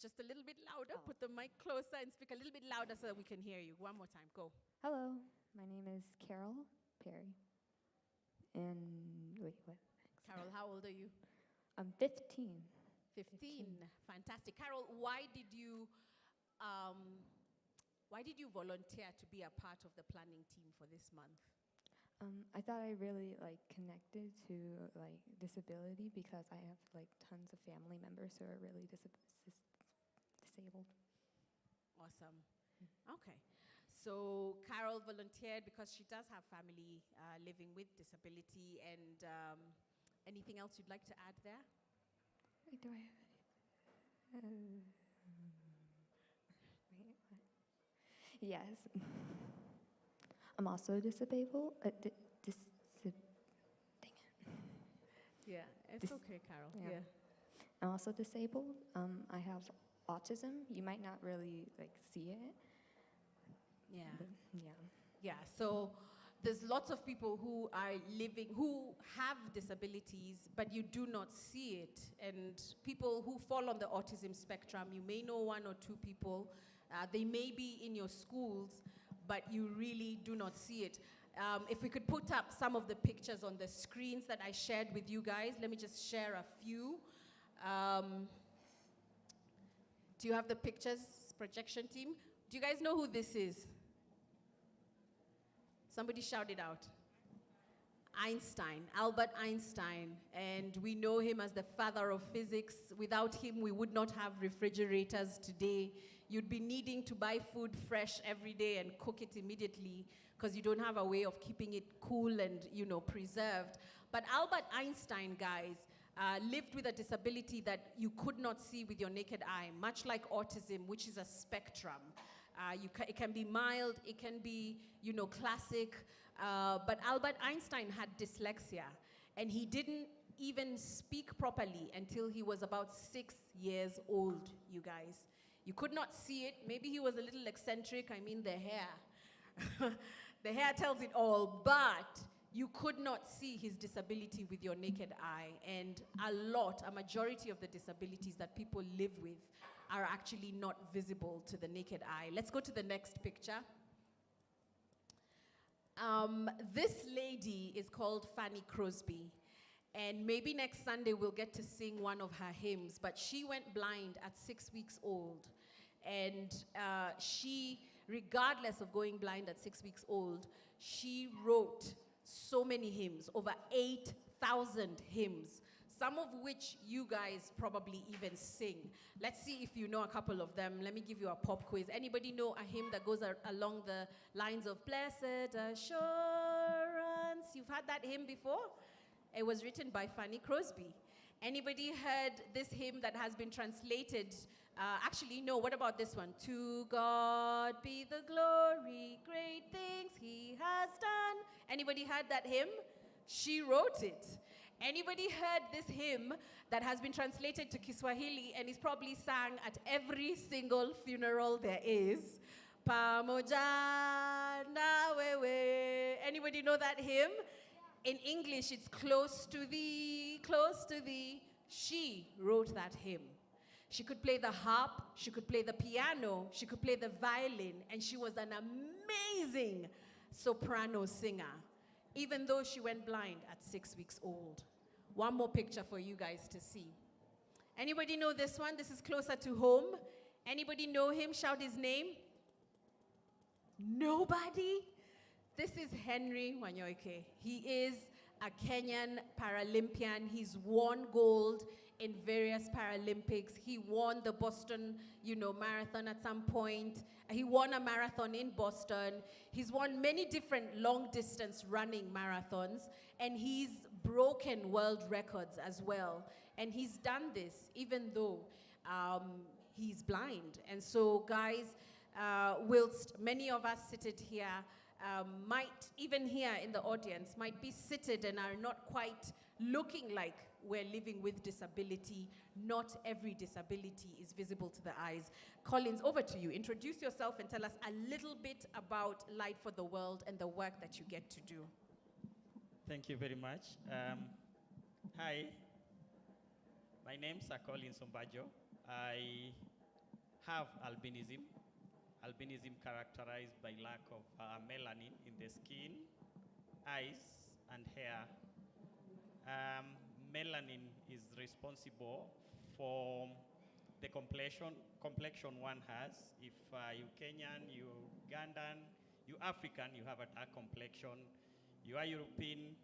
Just a little bit louder. Put the mic closer and speak a little bit louder so that we can hear you. One more time. Go. Hello, my name is Carol Perry. And wait, what next? Carol, how old are you? I'm 15. 15. Fantastic. Carol, why did you volunteer to be a part of the planning team for this month? I thought I really connected to disability because I have tons of family members who are really disabled. Awesome. Okay. So Carol volunteered because she does have family living with disability. And anything else you'd like to add there? Wait, do I have any? Wait, what? Yes. I'm also disabled. Dang it. Yeah, it's okay, Carol. Yeah. I'm also disabled. I have autism. You might not really see it. Yeah. But, yeah. Yeah, so there's lots of people who are living, who have disabilities, but you do not see it. And people who fall on the autism spectrum, you may know one or two people. They may be in your schools, but you really do not see it. If we could put up some of the pictures on the screens that I shared with you guys, let me just share a few. Do you have the pictures, projection team? Do you guys know who this is? Somebody shout it out. Einstein, Albert Einstein, and we know him as the father of physics. Without him, we would not have refrigerators today. You'd be needing to buy food fresh every day and cook it immediately because you don't have a way of keeping it cool and, preserved. But Albert Einstein, guys, lived with a disability that you could not see with your naked eye, much like autism, which is a spectrum. It can be mild, it can be, classic, but Albert Einstein had dyslexia, and he didn't even speak properly until he was about 6 years old, you guys. You could not see it. Maybe he was a little eccentric. I mean, the hair. The hair tells it all, but you could not see his disability with your naked eye. And a majority of the disabilities that people live with are actually not visible to the naked eye. Let's go to the next picture. This lady is called Fanny Crosby. And maybe next Sunday we'll get to sing one of her hymns. But she went blind at 6 weeks old. And she, regardless of going blind at 6 weeks old, she wrote so many hymns, over 8,000 hymns, some of which you guys probably even sing. Let's see if you know a couple of them. Let me give you a pop quiz. Anybody know a hymn that goes along the lines of Blessed Assurance? You've heard that hymn before? It was written by Fanny Crosby. Anybody heard this hymn that has been translated? Actually, no, what about this one? To God be the glory, great things he has done. Anybody heard that hymn? She wrote it. Anybody heard this hymn that has been translated to Kiswahili and is probably sung at every single funeral there is? Pamoja na wewe. Anybody know that hymn? In English, it's close to thee, close to thee. She wrote that hymn. She could play the harp, she could play the piano, she could play the violin, and she was an amazing soprano singer, even though she went blind at 6 weeks old. One more picture for you guys to see. Anybody know this one? This is closer to home. Anybody know him? Shout his name. Nobody? This is Henry Wanyoike. He is a Kenyan Paralympian. He's won gold in various Paralympics. He won the Boston, marathon at some point. He won a marathon in Boston. He's won many different long-distance running marathons, and he's broken world records as well. And he's done this even though he's blind. And so, guys, whilst many of us seated here might, even here in the audience, might be seated and are not quite looking like we're living with disability, not every disability is visible to the eyes. Collins, over to you. Introduce yourself and tell us a little bit about Light for the World and the work that you get to do. Thank you very much. Hi, my name's Collins Ombajo. I have albinism. Albinism characterized by lack of melanin in the skin, eyes, and hair. Melanin is responsible for the complexion one has. If you Kenyan, you Ugandan, you African, you have a dark complexion. You are European,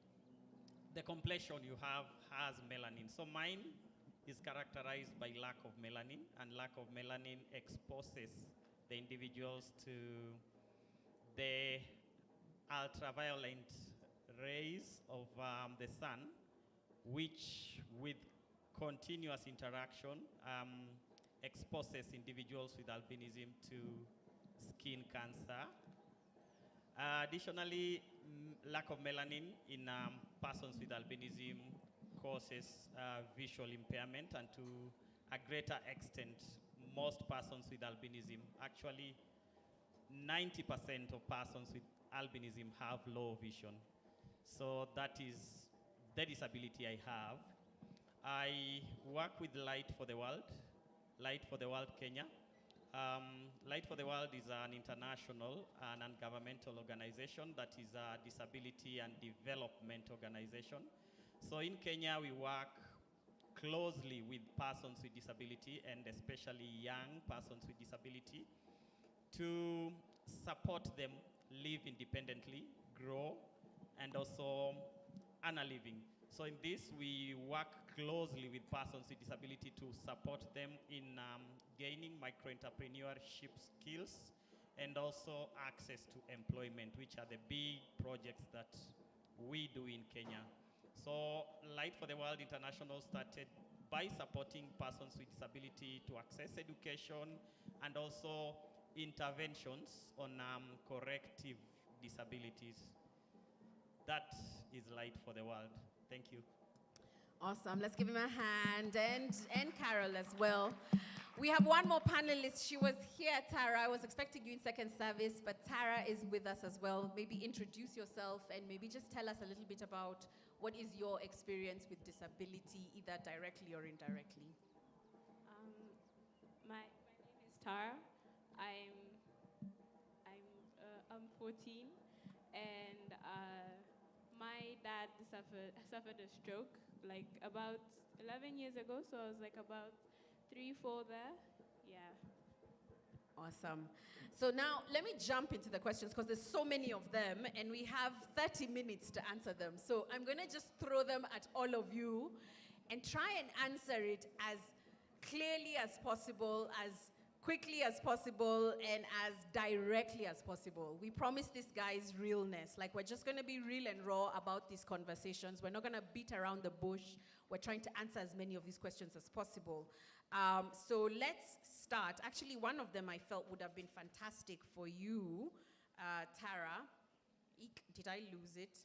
the complexion you have has melanin. So mine is characterized by lack of melanin, and lack of melanin exposes the individuals to the ultraviolet rays of the sun, which with continuous interaction exposes individuals with albinism to skin cancer. Additionally, lack of melanin in persons with albinism causes visual impairment, and to a greater extent, most persons with albinism, actually 90% of persons with albinism have low vision. So that is the disability I have. I work with Light for the World, Light for the World Kenya. Light for the World is an international and non-governmental organization that is a disability and development organization. So in Kenya, we work closely with persons with disability, and especially young persons with disability, to support them live independently, grow, and also earn a living. So in this, we work closely with persons with disability to support them in gaining micro-entrepreneurship skills, and also access to employment, which are the big projects that we do in Kenya. So Light for the World International started by supporting persons with disability to access education, and also interventions on corrective disabilities. That is Light for the World. Thank you. Awesome. Let's give him a hand, and Carol as well. We have one more panelist. She was here, Tara. I was expecting you in second service, but Tara is with us as well. Maybe introduce yourself and maybe just tell us a little bit about what is your experience with disability, either directly or indirectly. My name is Tara. I'm 14, and my dad suffered a stroke like about 11 years ago. So I was like about 3, 4 there. Yeah. Awesome. So now let me jump into the questions because there's so many of them and we have 30 minutes to answer them. So I'm going to just throw them at all of you and try and answer it as clearly as possible, as quickly as possible, and as directly as possible. We promise this guy's realness. Like, we're just going to be real and raw about these conversations. We're not going to beat around the bush. We're trying to answer as many of these questions as possible. So let's start. Actually, one of them I felt would have been fantastic for you, Tara. Eek, did I lose it?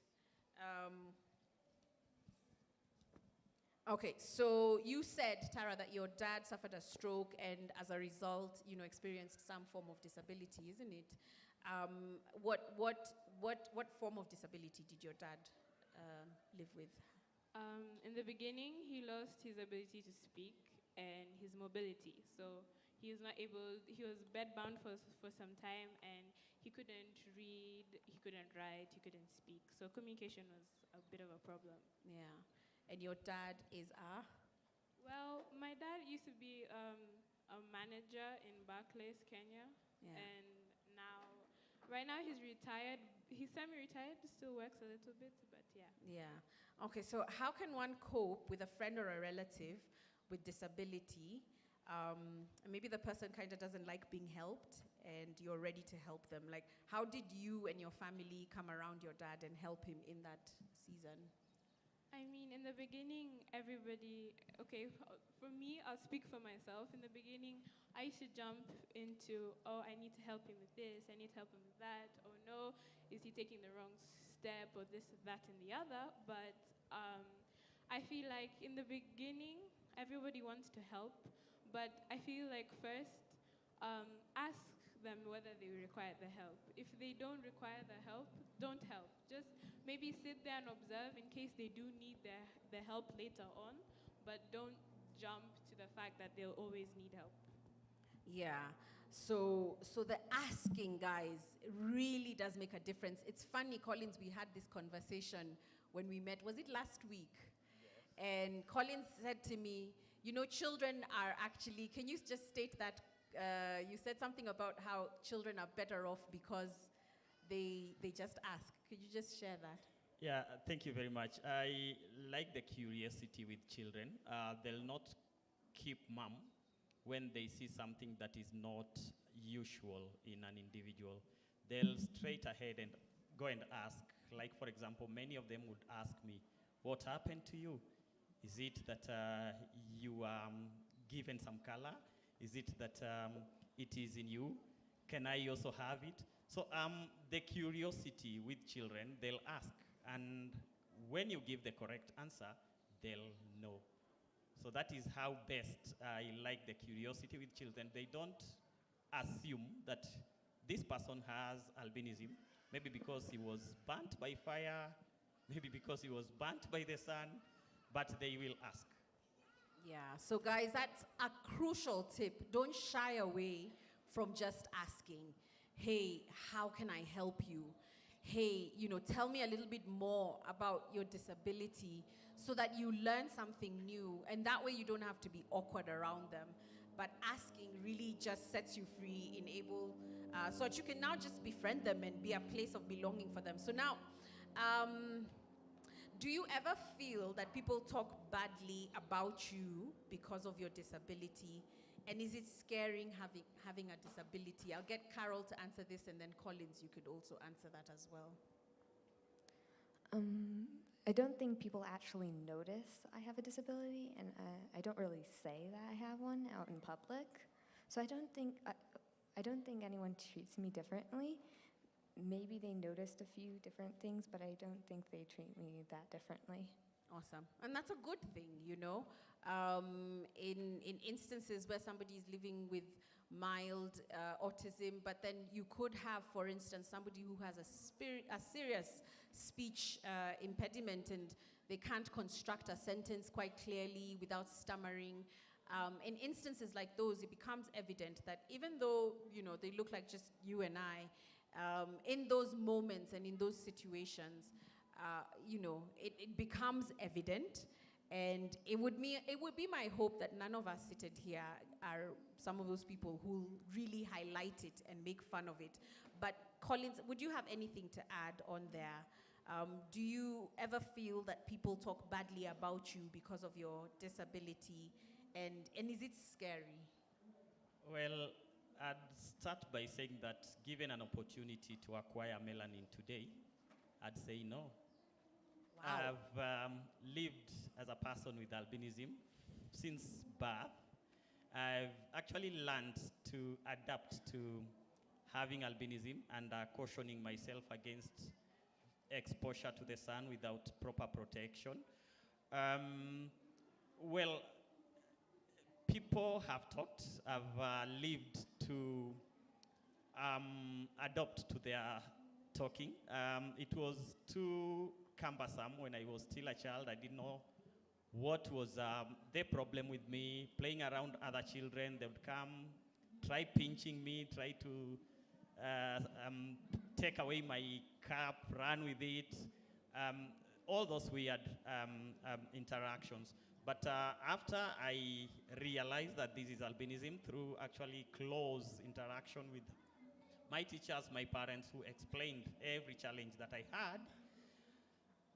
Okay, so you said, Tara, that your dad suffered a stroke and as a result, experienced some form of disability, isn't it? What form of disability did your dad live with? In the beginning, he lost his ability to speak and his mobility. So he was not able, he was bedbound for some time, and he couldn't read, he couldn't write, he couldn't speak. So communication was a bit of a problem. Yeah. And your dad is a? Well, my dad used to be a manager in Barclays, Kenya. Yeah. And right now he's retired. He's semi-retired, still works a little bit, but yeah. Yeah. Okay, so how can one cope with a friend or a relative with disability? Maybe the person kind of doesn't like being helped and you're ready to help them. Like, how did you and your family come around your dad and help him in that season? I mean, in the beginning, everybody, okay, for me, I'll speak for myself. In the beginning, I used to jump into, oh, I need to help him with this, I need to help him with that, oh no, is he taking the wrong step, or this, that, and the other. But I feel like in the beginning, everybody wants to help, but I feel like first, ask them whether they require the help. If they don't require the help, don't help. Just maybe sit there and observe in case they do need the help later on, but don't jump to the fact that they'll always need help. Yeah. So the asking, guys, really does make a difference. It's funny, Collins, we had this conversation when we met. Was it last week? And Collins said to me, you know, children are actually, can you just state that? You said something about how children are better off because they just ask. Could you just share that? Yeah, thank you very much. I like the curiosity with children. They'll not keep mum when they see something that is not usual in an individual. They'll straight ahead and go and ask. Like, for example, many of them would ask me, what happened to you? Is it that you given some color? Is it that it is in you? Can I also have it? So the curiosity with children, they'll ask. And when you give the correct answer, they'll know. So that is how best I like the curiosity with children. They don't assume that this person has albinism, maybe because he was burnt by fire, maybe because he was burnt by the sun, but they will ask. Yeah, so guys, that's a crucial tip. Don't shy away from just asking, hey, how can I help you? Hey, you know, tell me a little bit more about your disability so that you learn something new. And that way you don't have to be awkward around them. But asking really just sets you free, so that you can now just befriend them and be a place of belonging for them. So now, do you ever feel that people talk badly about you because of your disability? And is it scaring having a disability? I'll get Carol to answer this, and then Collins, you could also answer that as well. I don't think people actually notice I have a disability, and I don't really say that I have one out in public. So I don't think anyone treats me differently. Maybe they noticed a few different things, but I don't think they treat me that differently. Awesome. And that's a good thing, you know. In instances where somebody is living with mild autism, but then you could have, for instance, somebody who has a serious speech impediment and they can't construct a sentence quite clearly without stammering. In instances like those, it becomes evident that even though, you know, they look like just you and I, in those moments and in those situations, you know, it becomes evident, and it would be my hope that none of us seated here are some of those people who really highlight it and make fun of it. But Collins, would you have anything to add on there? Do you ever feel that people talk badly about you because of your disability, and is it scary? Well, I'd start by saying that given an opportunity to acquire melanin today, I'd say no. Wow. I've lived as a person with albinism since birth. I've actually learned to adapt to having albinism and cautioning myself against exposure to the sun without proper protection. Well, people have talked. I've lived to adopt to their talking. It was too cumbersome when I was still a child. I didn't know what was the problem with me. Playing around other children, they would come, try pinching me, try to take away my cap, run with it, all those weird interactions. But after I realized that this is albinism through actually close interaction with my teachers, my parents, who explained every challenge that I had,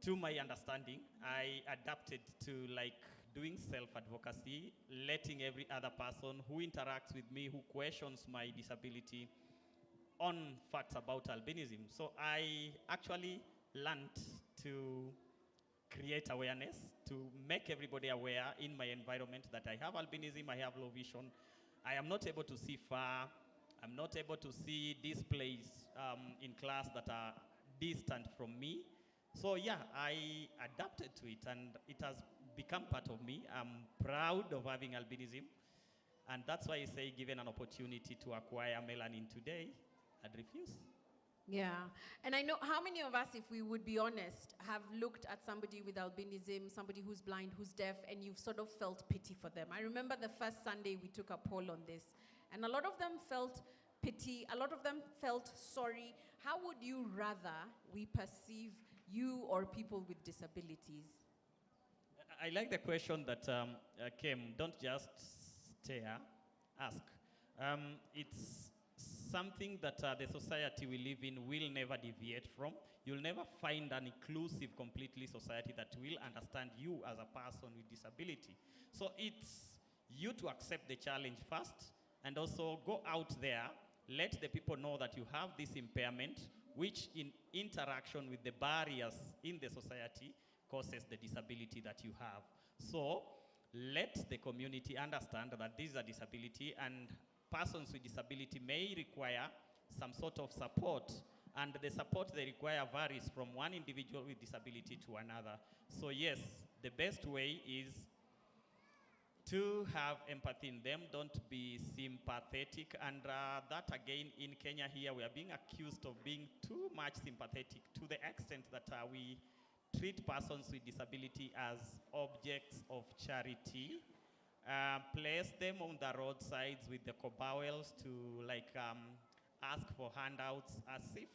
to my understanding, I adapted to like doing self-advocacy, letting every other person who interacts with me, who questions my disability, on facts about albinism. So I actually learned to create awareness, to make everybody aware in my environment that I have albinism, I have low vision, I am not able to see far, I'm not able to see displays in class that are distant from me. So yeah, I adapted to it and it has become part of me. I'm proud of having albinism. And that's why I say, given an opportunity to acquire melanin today, I'd refuse. Yeah, and I know how many of us, if we would be honest, have looked at somebody with albinism, somebody who's blind, who's deaf, and you've sort of felt pity for them. I remember the first Sunday we took a poll on this, And a lot of them felt pity, a lot of them felt sorry. How would you rather we perceive you or people with disabilities? I like the question that came. Don't just stare, ask. It's something that the society we live in will never deviate from. You'll never find an inclusive, completely society that will understand you as a person with disability. So it's you to accept the challenge first and also go out there, let the people know that you have this impairment, which in interaction with the barriers in the society causes the disability that you have. So let the community understand that this is a disability and persons with disability may require some sort of support, and the support they require varies from one individual with disability to another. So yes, the best way is to have empathy in them, don't be sympathetic. And that again, in Kenya here, we are being accused of being too much sympathetic to the extent that we treat persons with disability as objects of charity, place them on the roadsides with the cobwebs to ask for handouts as if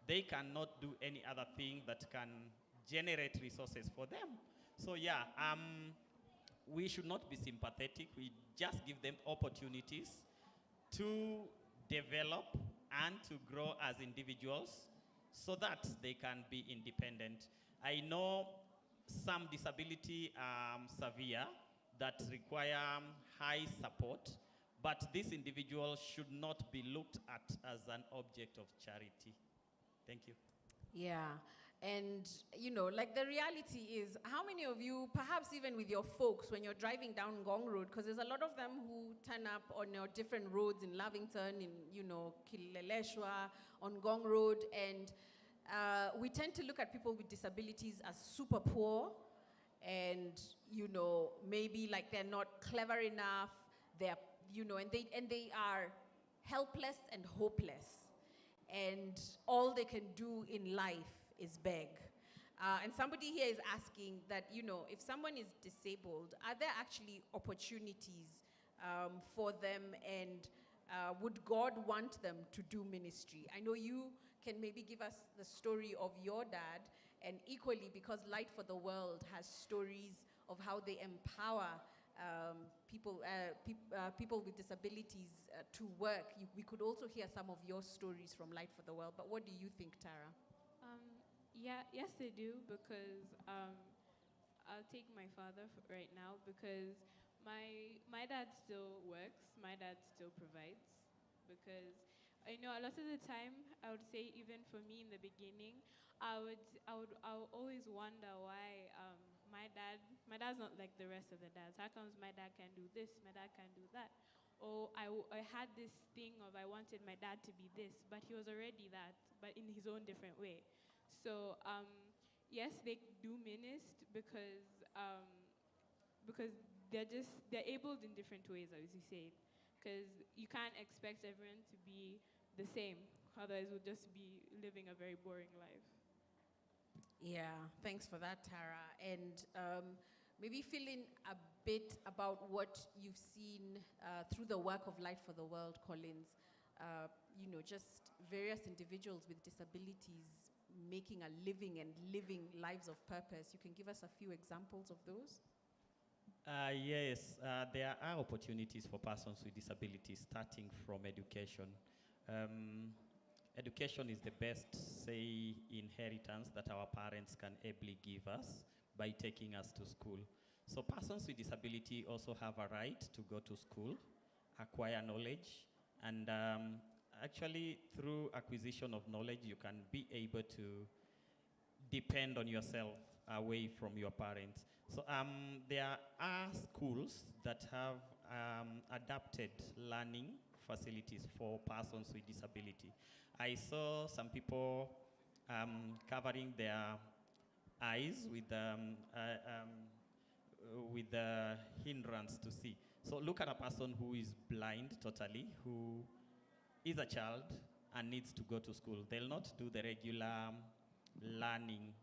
they cannot do any other thing that can generate resources for them. So yeah, we should not be sympathetic. We just give them opportunities to develop and to grow as individuals so that they can be independent. I know some disability severe that require high support, but this individual should not be looked at as an object of charity. Thank you. Yeah. And, you know, like the reality is, how many of you, perhaps even with your folks, when you're driving down Ngong Road, because there's a lot of them who turn up on your different roads in Lavington, in, you know, Kileleshwa, on Ngong Road, and we tend to look at people with disabilities as super poor, and, you know, maybe like they're not clever enough, they're, you know, and they are helpless and hopeless. And all they can do in life is beg. And somebody here is asking that, you know, if someone is disabled, are there actually opportunities for them, and would God want them to do ministry? I know you can maybe give us the story of your dad, and equally, because Light for the World has stories of how they empower people with disabilities to work. We could also hear some of your stories from Light for the World, but what do you think, Tara? Yes, they do, because I'll take my father right now, because my dad still works, my dad still provides, because I know a lot of the time, I would say even for me in the beginning, I would always wonder why my dad's not like the rest of the dads. How comes my dad can do this, my dad can do that? Or I had this thing of I wanted my dad to be this, but he was already that, but in his own different way. So yes, they do minister because they're abled in different ways, as you said. Because you can't expect everyone to be the same, otherwise we'll just be living a very boring life. Yeah, thanks for that, Tara. And maybe fill in a bit about what you've seen through the work of Light for the World, Collins. You know, just various individuals with disabilities making a living and living lives of purpose. You can give us a few examples of those? Yes, there are opportunities for persons with disabilities, starting from education. Education is the best, say, inheritance that our parents can ably give us by taking us to school. So persons with disability also have a right to go to school, acquire knowledge, and actually through acquisition of knowledge, you can be able to depend on yourself away from your parents. So there are schools that have adapted learning facilities for persons with disability. I saw some people covering their eyes with the hindrance to see. So look at a person who is blind totally, who is a child and needs to go to school. They'll not do the regular learning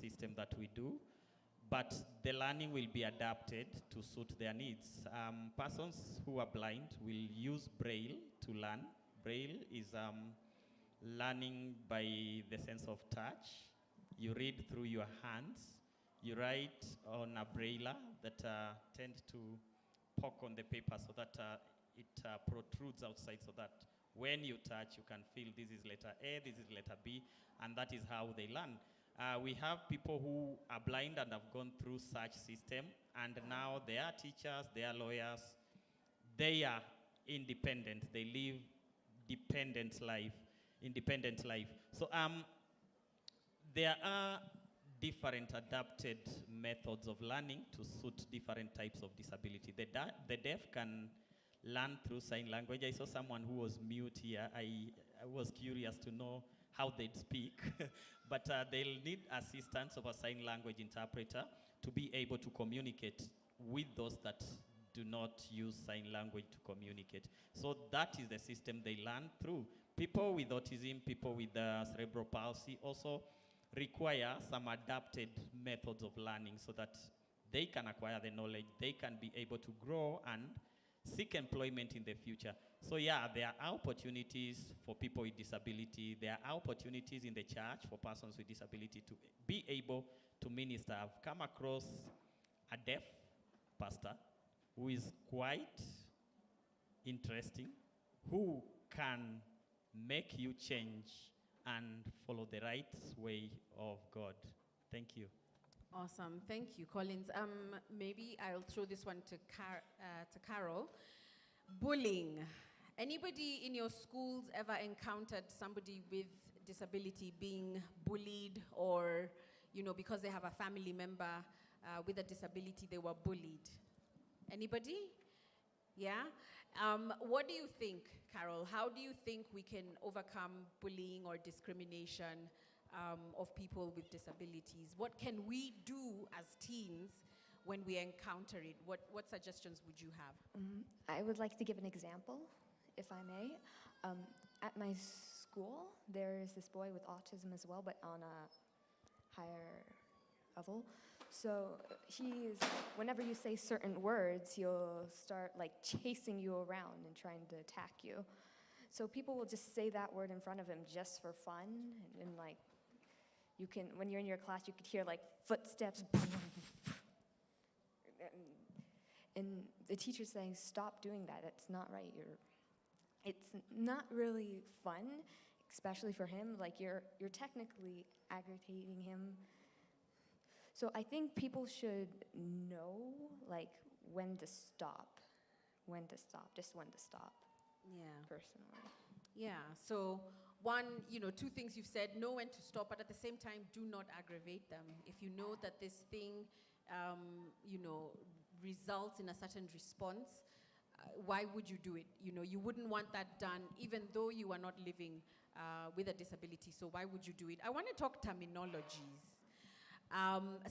system that we do, but the learning will be adapted to suit their needs. Persons who are blind will use Braille to learn. Braille is learning by the sense of touch. You read through your hands. You write on a braille that tend to poke on the paper so that it protrudes outside, so that when you touch, you can feel this is letter A, this is letter B, and that is how they learn. We have people who are blind and have gone through such system, and now they are teachers, they are lawyers, they are independent, they live independent life. So there are different adapted methods of learning to suit different types of disability. The deaf can learn through sign language. I saw someone who was mute here. I was curious to know how they'd speak, but they'll need assistance of a sign language interpreter to be able to communicate with those that do not use sign language to communicate. So that is the system they learn through. People with autism, people with cerebral palsy also require some adapted methods of learning so that they can acquire the knowledge, they can be able to grow and seek employment in the future. So yeah, there are opportunities for people with disability. There are opportunities in the church for persons with disability to be able to minister. I've come across a deaf pastor who is quite interesting, who can make you change and follow the right way of God. Thank you. Awesome. Thank you, Collins. Maybe I'll throw this one to Carol. Bullying. Anybody in your schools ever encountered somebody with disability being bullied, or, you know, because they have a family member with a disability, they were bullied? Anybody? Yeah? What do you think, Carol? How do you think we can overcome bullying or discrimination of people with disabilities? What can we do as teens when we encounter it? What suggestions would you have? I would like to give an example, if I may. At my school, there's this boy with autism as well, but on a higher level. So he's, whenever you say certain words, he'll start like chasing you around and trying to attack you. So people will just say that word in front of him just for fun, and like, you can, when you're in your class, you could hear like footsteps, and the teacher's saying, stop doing that, it's not right. It's not really fun, especially for him. Like, you're technically aggravating him. So I think people should know, like, when to stop, just when to stop. Yeah. Personally. Yeah. So one, two things you've said: know when to stop, but at the same time, do not aggravate them. If you know that this thing, results in a certain response, why would you do it? You wouldn't want that done, even though you are not living with a disability. So why would you do it? I want to talk terminologies.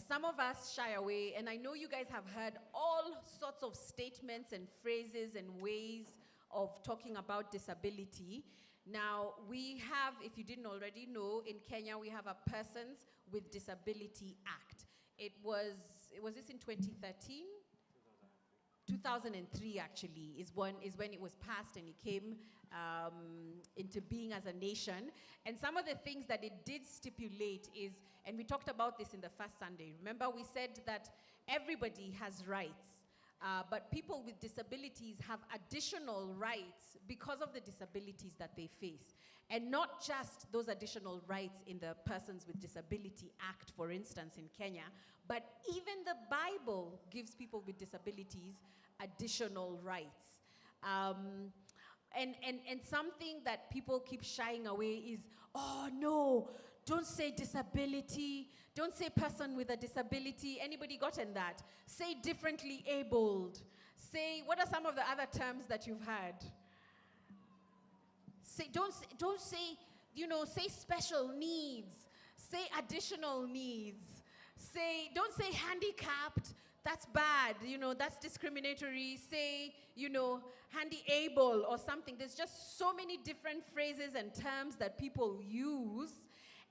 Some of us shy away, and I know you guys have heard all sorts of statements and phrases and ways of talking about disability. Now, we have, if you didn't already know, in Kenya we have a Persons with Disability Act. Was this in 2013? 2003 actually is when it was passed, and it came into being as a nation. And some of the things that it did stipulate is, and we talked about this in the first Sunday, remember we said that everybody has rights, but people with disabilities have additional rights because of the disabilities that they face. And not just those additional rights in the Persons with Disability Act, for instance, in Kenya, but even the Bible gives people with disabilities additional rights. And something that people keep shying away is, oh no, don't say disability, don't say person with a disability. Anybody gotten that? Say differently abled. Say, what are some of the other terms that you've heard? Don't say, say special needs, say additional needs, don't say handicapped, that's bad, that's discriminatory. Say, handy-able or something. There's just so many different phrases and terms that people use,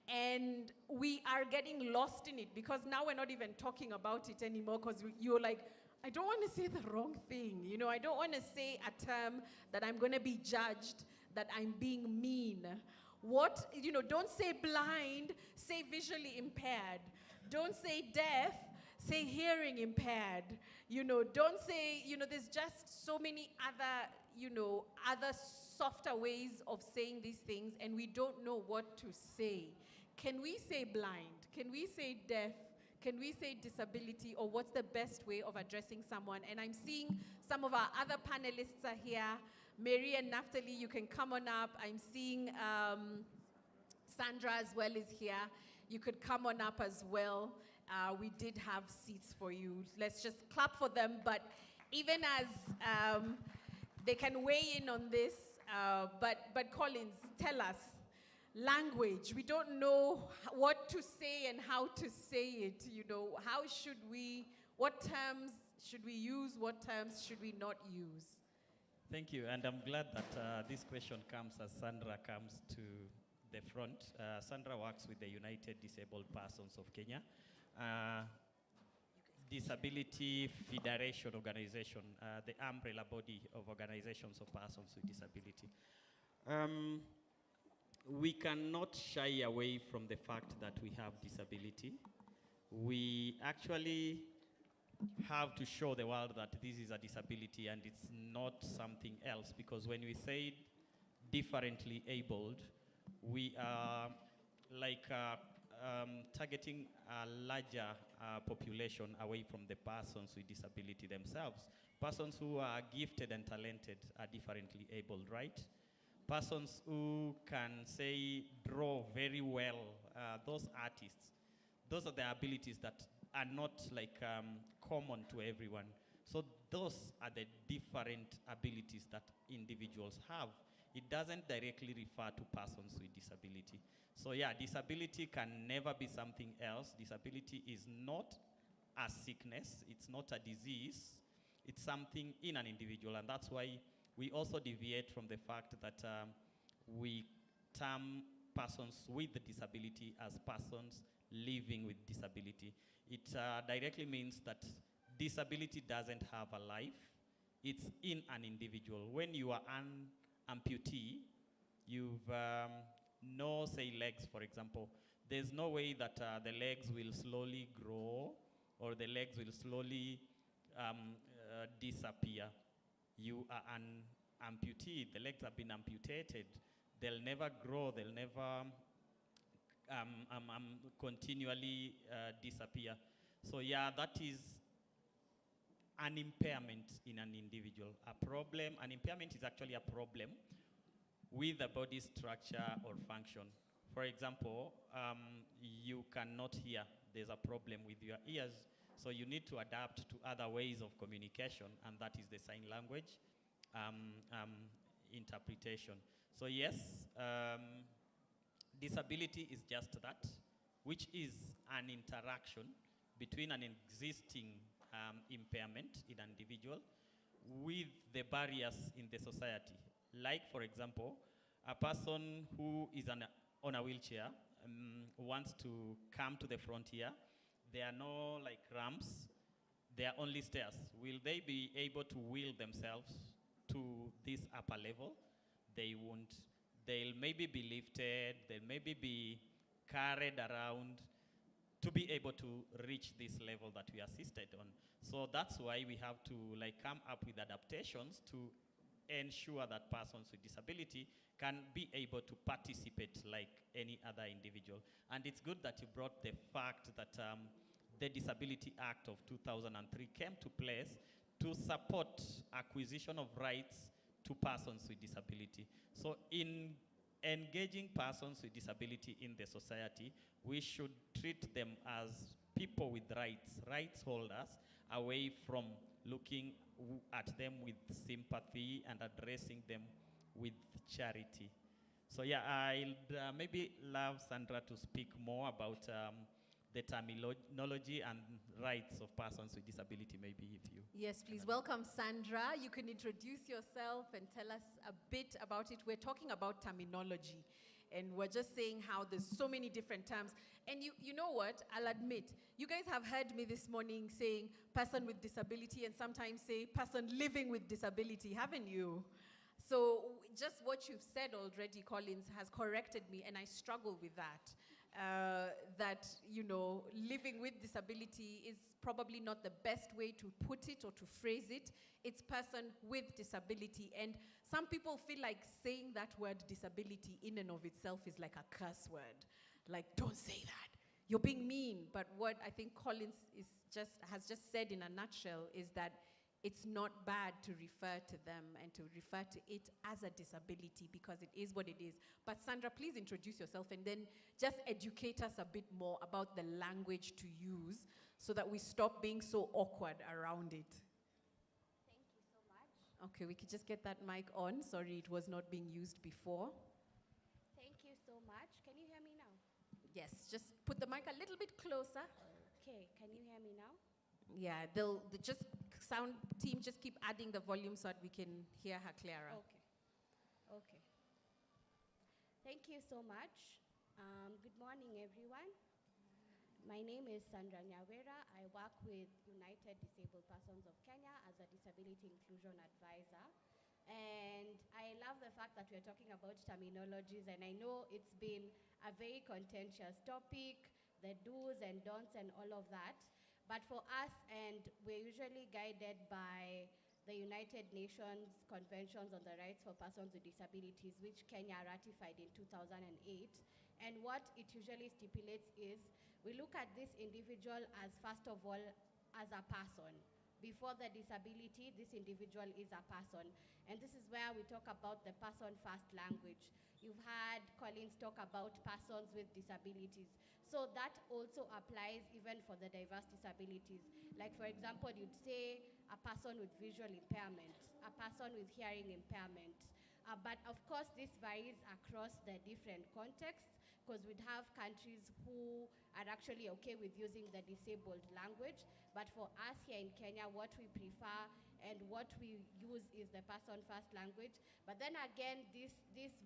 And we are getting lost in it because now we're not even talking about it anymore because you're like, I don't want to say the wrong thing. You know, I don't want to say a term that I'm going to be judged, that I'm being mean. What, you know, don't say blind, say visually impaired. Don't say deaf, say hearing impaired. You know, don't say, you know, there's just so many other, you know, other softer ways of saying these things, and we don't know what to say. Can we say blind? Can we say deaf? Can we say disability? Or what's the best way of addressing someone? And I'm seeing some of our other panelists are here. Mary and Naftali, you can come on up. I'm seeing Sandra as well is here. You could come on up as well. We did have seats for you. Let's just clap for them. But even as they can weigh in on this, but Collins, tell us, language, we don't know what to say and how to say it, you know. How should we, what terms should we use, what terms should we not use? Thank you, and I'm glad that this question comes as Sandra comes to the front. Sandra works with the United Disabled Persons of Kenya, Disability Federation Organization, the umbrella body of organizations of persons with disability. We cannot shy away from the fact that we have disability. We actually have to show the world that this is a disability and it's not something else, because when we say differently abled, we are like targeting a larger population away from the persons with disability themselves. Persons who are gifted and talented are differently abled, right? Persons who can, say, draw very well, those artists, those are the abilities that are not like common to everyone. So those are the different abilities that individuals have. It doesn't directly refer to persons with disability. So yeah, disability can never be something else. Disability is not a sickness, it's not a disease, it's something in an individual, and that's why we also deviate from the fact that we term persons with the disability as persons living with disability. It directly means that disability doesn't have a life. It's in an individual. When you are an amputee, you've no, say, legs, for example. There's no way that the legs will slowly grow or the legs will slowly disappear. You are an amputee. The legs have been amputated. They'll never grow. They'll never continually disappear. So yeah, that is an impairment in an individual. A problem, an impairment is actually a problem with the body structure or function. For example, you cannot hear. There's a problem with your ears. So you need to adapt to other ways of communication, and that is the sign language interpretation. So yes, disability is just that, which is an interaction between an existing impairment in an individual with the barriers in the society. Like, for example, a person who is on a wheelchair wants to come to the frontier. There are no like ramps, there are only stairs. Will they be able to wheel themselves to this upper level? They won't. They'll maybe be lifted, they'll maybe be carried around to be able to reach this level that we assisted on. So that's why we have to like come up with adaptations to ensure that persons with disability can be able to participate like any other individual. And it's good that you brought the fact that the Disability Act of 2003 came to place to support acquisition of rights to persons with disability. So in engaging persons with disability in the society, we should treat them as people with rights holders, away from looking at them with sympathy and addressing them with charity. So yeah, I'd maybe love Sandra to speak more about the terminology and rights of persons with disability, maybe if you... Yes, please. Welcome, Sandra. You can introduce yourself and tell us a bit about it. We're talking about terminology. and we're just saying how there's so many different terms. And you know what? I'll admit, you guys have heard me this morning saying person with disability and sometimes say person living with disability, haven't you? So just what you've said already, Collins, has corrected me, and I struggle with that. That, you know, living with disability is probably not the best way to put it or to phrase it. It's person with disability. And some people feel like saying that word disability in and of itself is like a curse word. Like, don't say that. You're being mean. But what I think Collins has just said in a nutshell is that it's not bad to refer to them and to refer to it as a disability because it is what it is. But Sandra, please introduce yourself and then just educate us a bit more about the language to use so that we stop being so awkward around it. Thank you so much. Okay, we could just get that mic on. Sorry, it was not being used before. Thank you so much. Can you hear me now? Yes, just put the mic a little bit closer. Okay, can you hear me now? Yeah, the just sound team just keep adding the volume so that we can hear her clearer. Okay. Okay. Thank you so much. Good morning, everyone. My name is Sandra Nyawera. I work with United Disabled Persons of Kenya as a Disability Inclusion Advisor. And I love the fact that we're talking about terminologies, and I know it's been a very contentious topic, the do's and don'ts and all of that. But for us, and we're usually guided by the United Nations Conventions on the Rights for Persons with Disabilities, which Kenya ratified in 2008. And what it usually stipulates is we look at this individual as, first of all, as a person. Before the disability, this individual is a person. And this is where we talk about the person-first language. You've heard Collins talk about persons with disabilities. So that also applies even for the diverse disabilities. Like, for example, you'd say a person with visual impairment, a person with hearing impairment. But of course, this varies across the different contexts, because we'd have countries who are actually okay with using the disabled language. But for us here in Kenya, what we prefer and what we use is the person-first language. But then again, this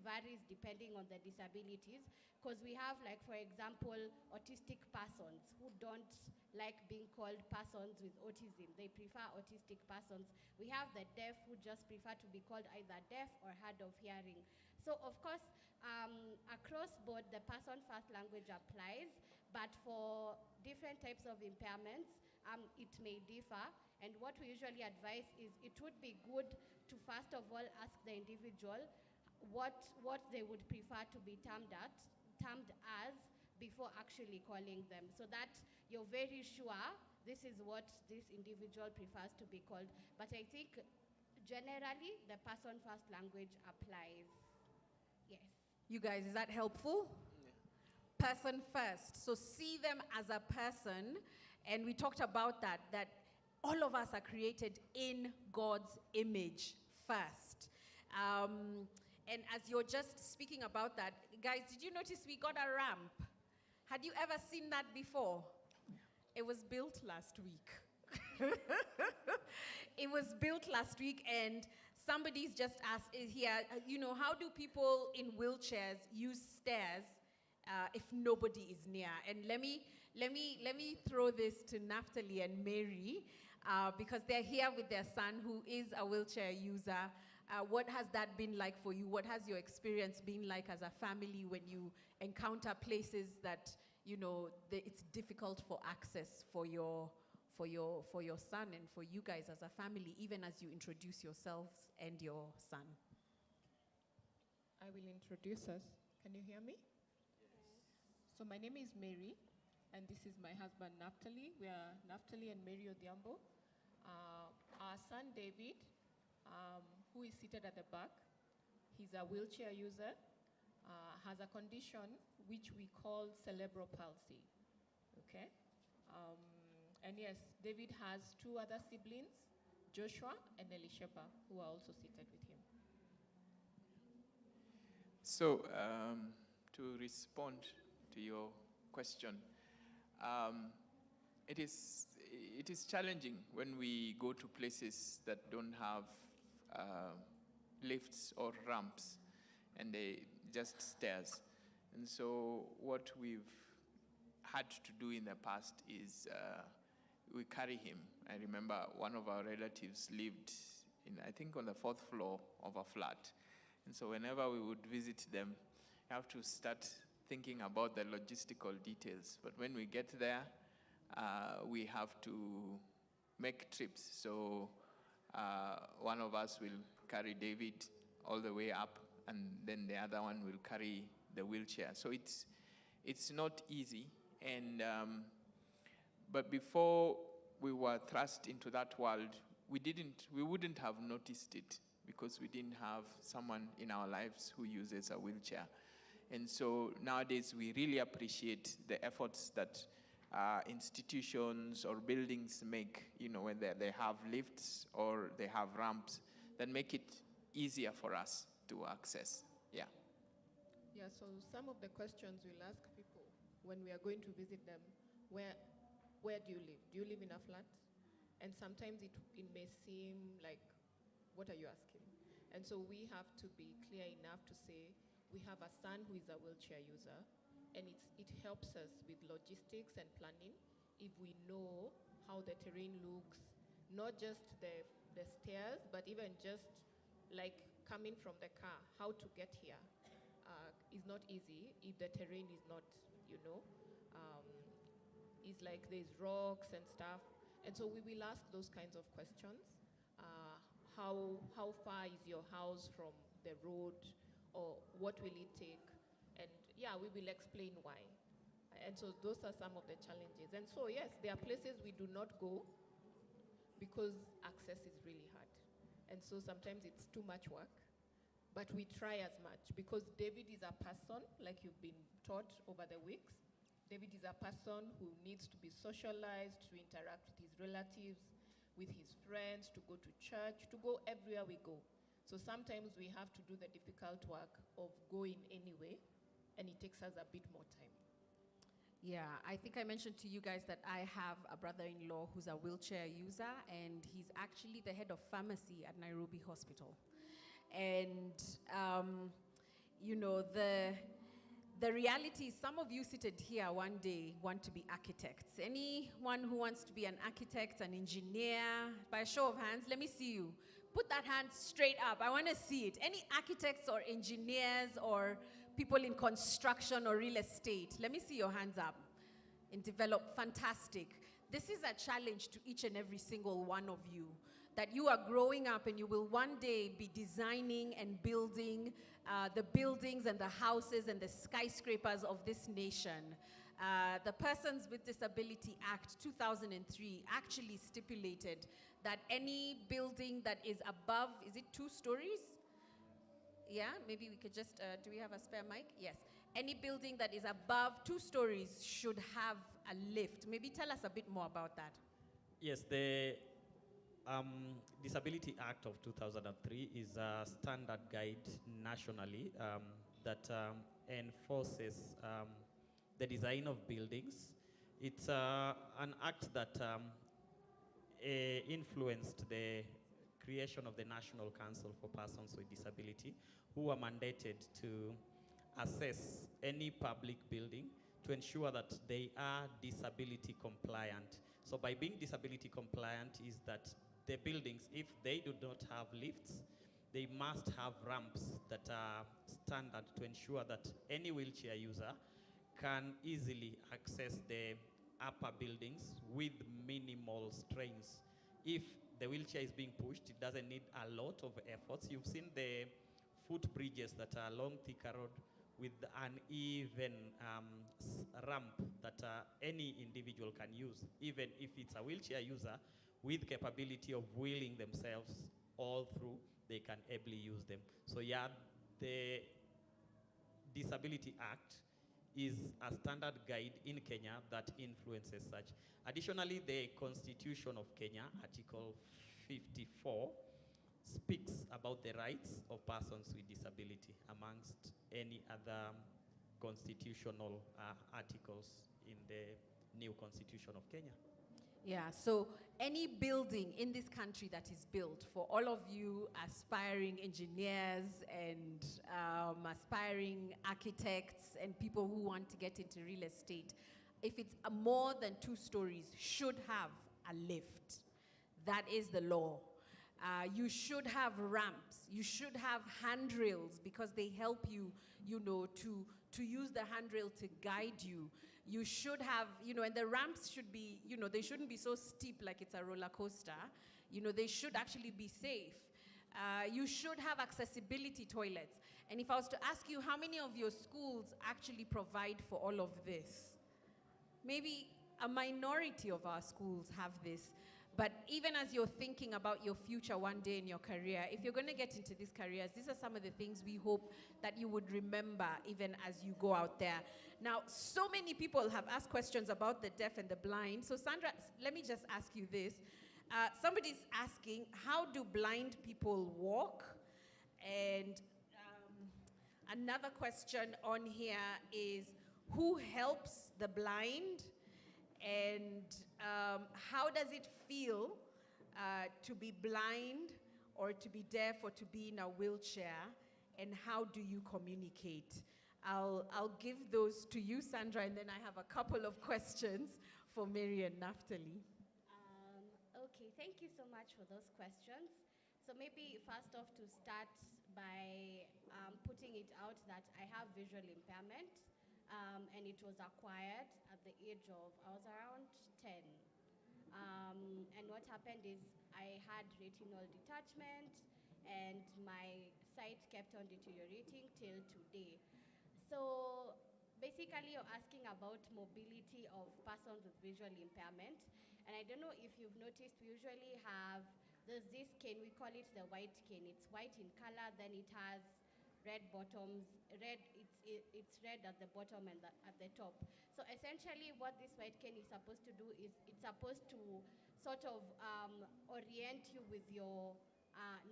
varies depending on the disabilities, because we have, like, for example, autistic persons who don't like being called persons with autism. They prefer autistic persons. We have the deaf who just prefer to be called either deaf or hard of hearing. So, of course, across board, the person-first language applies, but for different types of impairments, it may differ. And what we usually advise is it would be good to, first of all, ask the individual what they would prefer to be termed as before actually calling them, so that you're very sure this is what this individual prefers to be called. But I think generally the person-first language applies. Yes. You guys, is that helpful? Yeah. Person first. So see them as a person, and we talked about that all of us are created in God's image first. And as you're just speaking about that, guys, did you notice we got a ramp? Had you ever seen that before? It was built last week. It was built last week, and somebody's just asked here, you know, how do people in wheelchairs use stairs if nobody is near? And let me throw this to Naftali and Mary, because they're here with their son who is a wheelchair user. What has that been like for you? What has your experience been like as a family when you encounter places that, you know, it's difficult for access for your son and for you guys as a family, even as you introduce yourselves and your son? I will introduce us. Can you hear me? Yes. So my name is Mary, and this is my husband, Naftali. We are Naftali and Mary Odhiambo. Our son, David, who is seated at the back, he's a wheelchair user, has a condition which we call cerebral palsy, okay? And yes, David has two other siblings, Joshua and Elisheba, who are also seated with him. So, to respond to your question, it is challenging when we go to places that don't have lifts or ramps, and they just stairs. And so what we've had to do in the past is we carry him. I remember one of our relatives lived in, I think, on the 4th floor of a flat. And so whenever we would visit them, you have to start thinking about the logistical details. But when we get there, we have to make trips. So one of us will carry David all the way up, and then the other one will carry the wheelchair. So it's not easy. And but before we were thrust into that world, we wouldn't have noticed it because we didn't have someone in our lives who uses a wheelchair. And so nowadays we really appreciate the efforts that institutions or buildings make, when they have lifts or they have ramps that make it easier for us to access. Yeah. Yeah, so some of the questions we'll ask people when we are going to visit them, where do you live? Do you live in a flat? And sometimes it may seem like, what are you asking? And so we have to be clear enough to say, we have a son who is a wheelchair user, and it helps us with logistics and planning if we know how the terrain looks, not just the stairs, but even just like coming from the car, how to get here is not easy if the terrain is not, it's like there's rocks and stuff. And so we will ask those kinds of questions. How far is your house from the road, or what will it take? And yeah, we will explain why. And so those are some of the challenges. And so yes, there are places we do not go because access is really hard. And so sometimes it's too much work, but we try as much because David is a person, like you've been taught over the weeks. David is a person who needs to be socialized, to interact with his relatives, with his friends, to go to church, to go everywhere we go. So sometimes we have to do the difficult work of going anyway, and it takes us a bit more time. Yeah, I think I mentioned to you guys that I have a brother-in-law who's a wheelchair user, and he's actually the head of pharmacy at Nairobi Hospital. And, the reality is some of you seated here one day want to be architects. Anyone who wants to be an architect, an engineer, by a show of hands, let me see you. Put that hand straight up. I want to see it. Any architects or engineers or people in construction or real estate, let me see your hands up. In develop, fantastic. This is a challenge to each and every single one of you, that you are growing up and you will one day be designing and building the buildings and the houses and the skyscrapers of this nation. The Persons with Disability Act 2003 actually stipulated that any building that is above, is it 2 stories? Yeah, maybe we could just, do we have a spare mic? Yes. Any building that is above 2 stories should have a lift. Maybe tell us a bit more about that. Yes, the Disability Act of 2003 is a standard guide nationally that enforces the design of buildings. It's an act that influenced the creation of the National Council for Persons with Disability, who are mandated to assess any public building to ensure that they are disability compliant. So by being disability compliant is that the buildings, if they do not have lifts, they must have ramps that are standard to ensure that any wheelchair user can easily access the upper buildings with minimal strains. If the wheelchair is being pushed, it doesn't need a lot of efforts. You've seen the footbridges that are along Thika Road with an even ramp that any individual can use, even if it's a wheelchair user with capability of wheeling themselves all through, they can ably use them. So yeah, the Disability Act is a standard guide in Kenya that influences such. Additionally, the Constitution of Kenya, Article 54, speaks about the rights of persons with disability amongst any other constitutional articles in the new Constitution of Kenya. Yeah, so any building in this country that is built, for all of you aspiring engineers and aspiring architects and people who want to get into real estate, if it's more than 2 stories, should have a lift. That is the law. You should have ramps. You should have handrails because they help you, to use the handrail to guide you. You should have, and the ramps should be, they shouldn't be so steep like it's a roller coaster. They should actually be safe. You should have accessibility toilets. And if I was to ask you, how many of your schools actually provide for all of this? Maybe a minority of our schools have this. But even as you're thinking about your future one day in your career, if you're going to get into these careers, these are some of the things we hope that you would remember even as you go out there. Now, so many people have asked questions about the deaf and the blind. So Sandra, let me just ask you this. Somebody's asking, how do blind people walk? And another question on here is, who helps the blind? And how does it feel to be blind or to be deaf or to be in a wheelchair? And how do you communicate? I'll give those to you, Sandra, and then I have a couple of questions for Mary and Naftali. Okay, thank you so much for those questions. So maybe first off to start by putting it out that I have visual impairment. And it was acquired at the age of, I was around 10. And what happened is I had retinal detachment and my sight kept on deteriorating till today. So basically you're asking about mobility of persons with visual impairment. And I don't know if you've noticed, we usually have, there's this cane, we call it the white cane. It's white in color, then it has red bottoms, it's red at the bottom and at the top. So essentially what this white cane is supposed to do is it's supposed to sort of orient you with your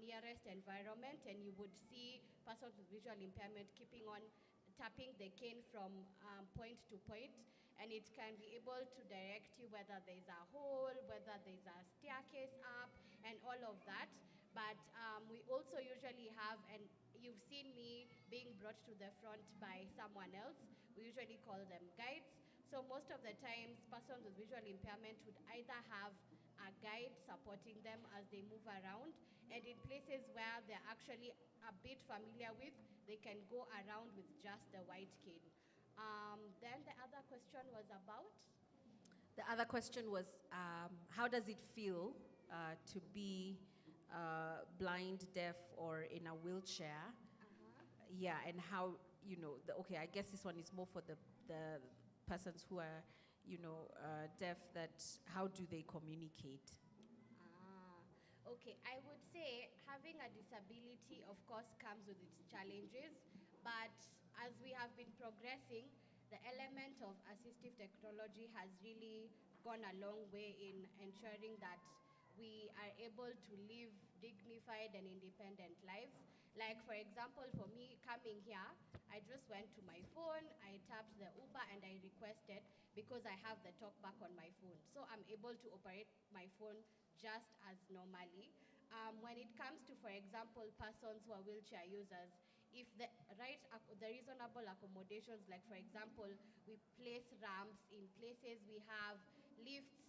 nearest environment, and you would see persons with visual impairment keeping on tapping the cane from point to point, and it can be able to direct you whether there's a hole, whether there's a staircase up, and all of that. But we also usually have, and you've seen me being brought to the front by someone else. We usually call them guides. So most of the times, persons with visual impairment would either have a guide supporting them as they move around, and in places where they're actually a bit familiar with, they can go around with just the white cane. Then the other question was about? The other question was, how does it feel to be blind, deaf, or in a wheelchair? Yeah, and how, okay, I guess this one is more for the persons who are, deaf, that how do they communicate? Okay, I would say having a disability, of course, comes with its challenges, but as we have been progressing, the element of assistive technology has really gone a long way in ensuring that we are able to live dignified and independent lives. Like, for example, for me coming here, I just went to my phone, I tapped the Uber, and I requested because I have the talkback on my phone. So I'm able to operate my phone just as normally. When it comes to, for example, persons who are wheelchair users, if the reasonable accommodations, like for example, we place ramps in places, we have lifts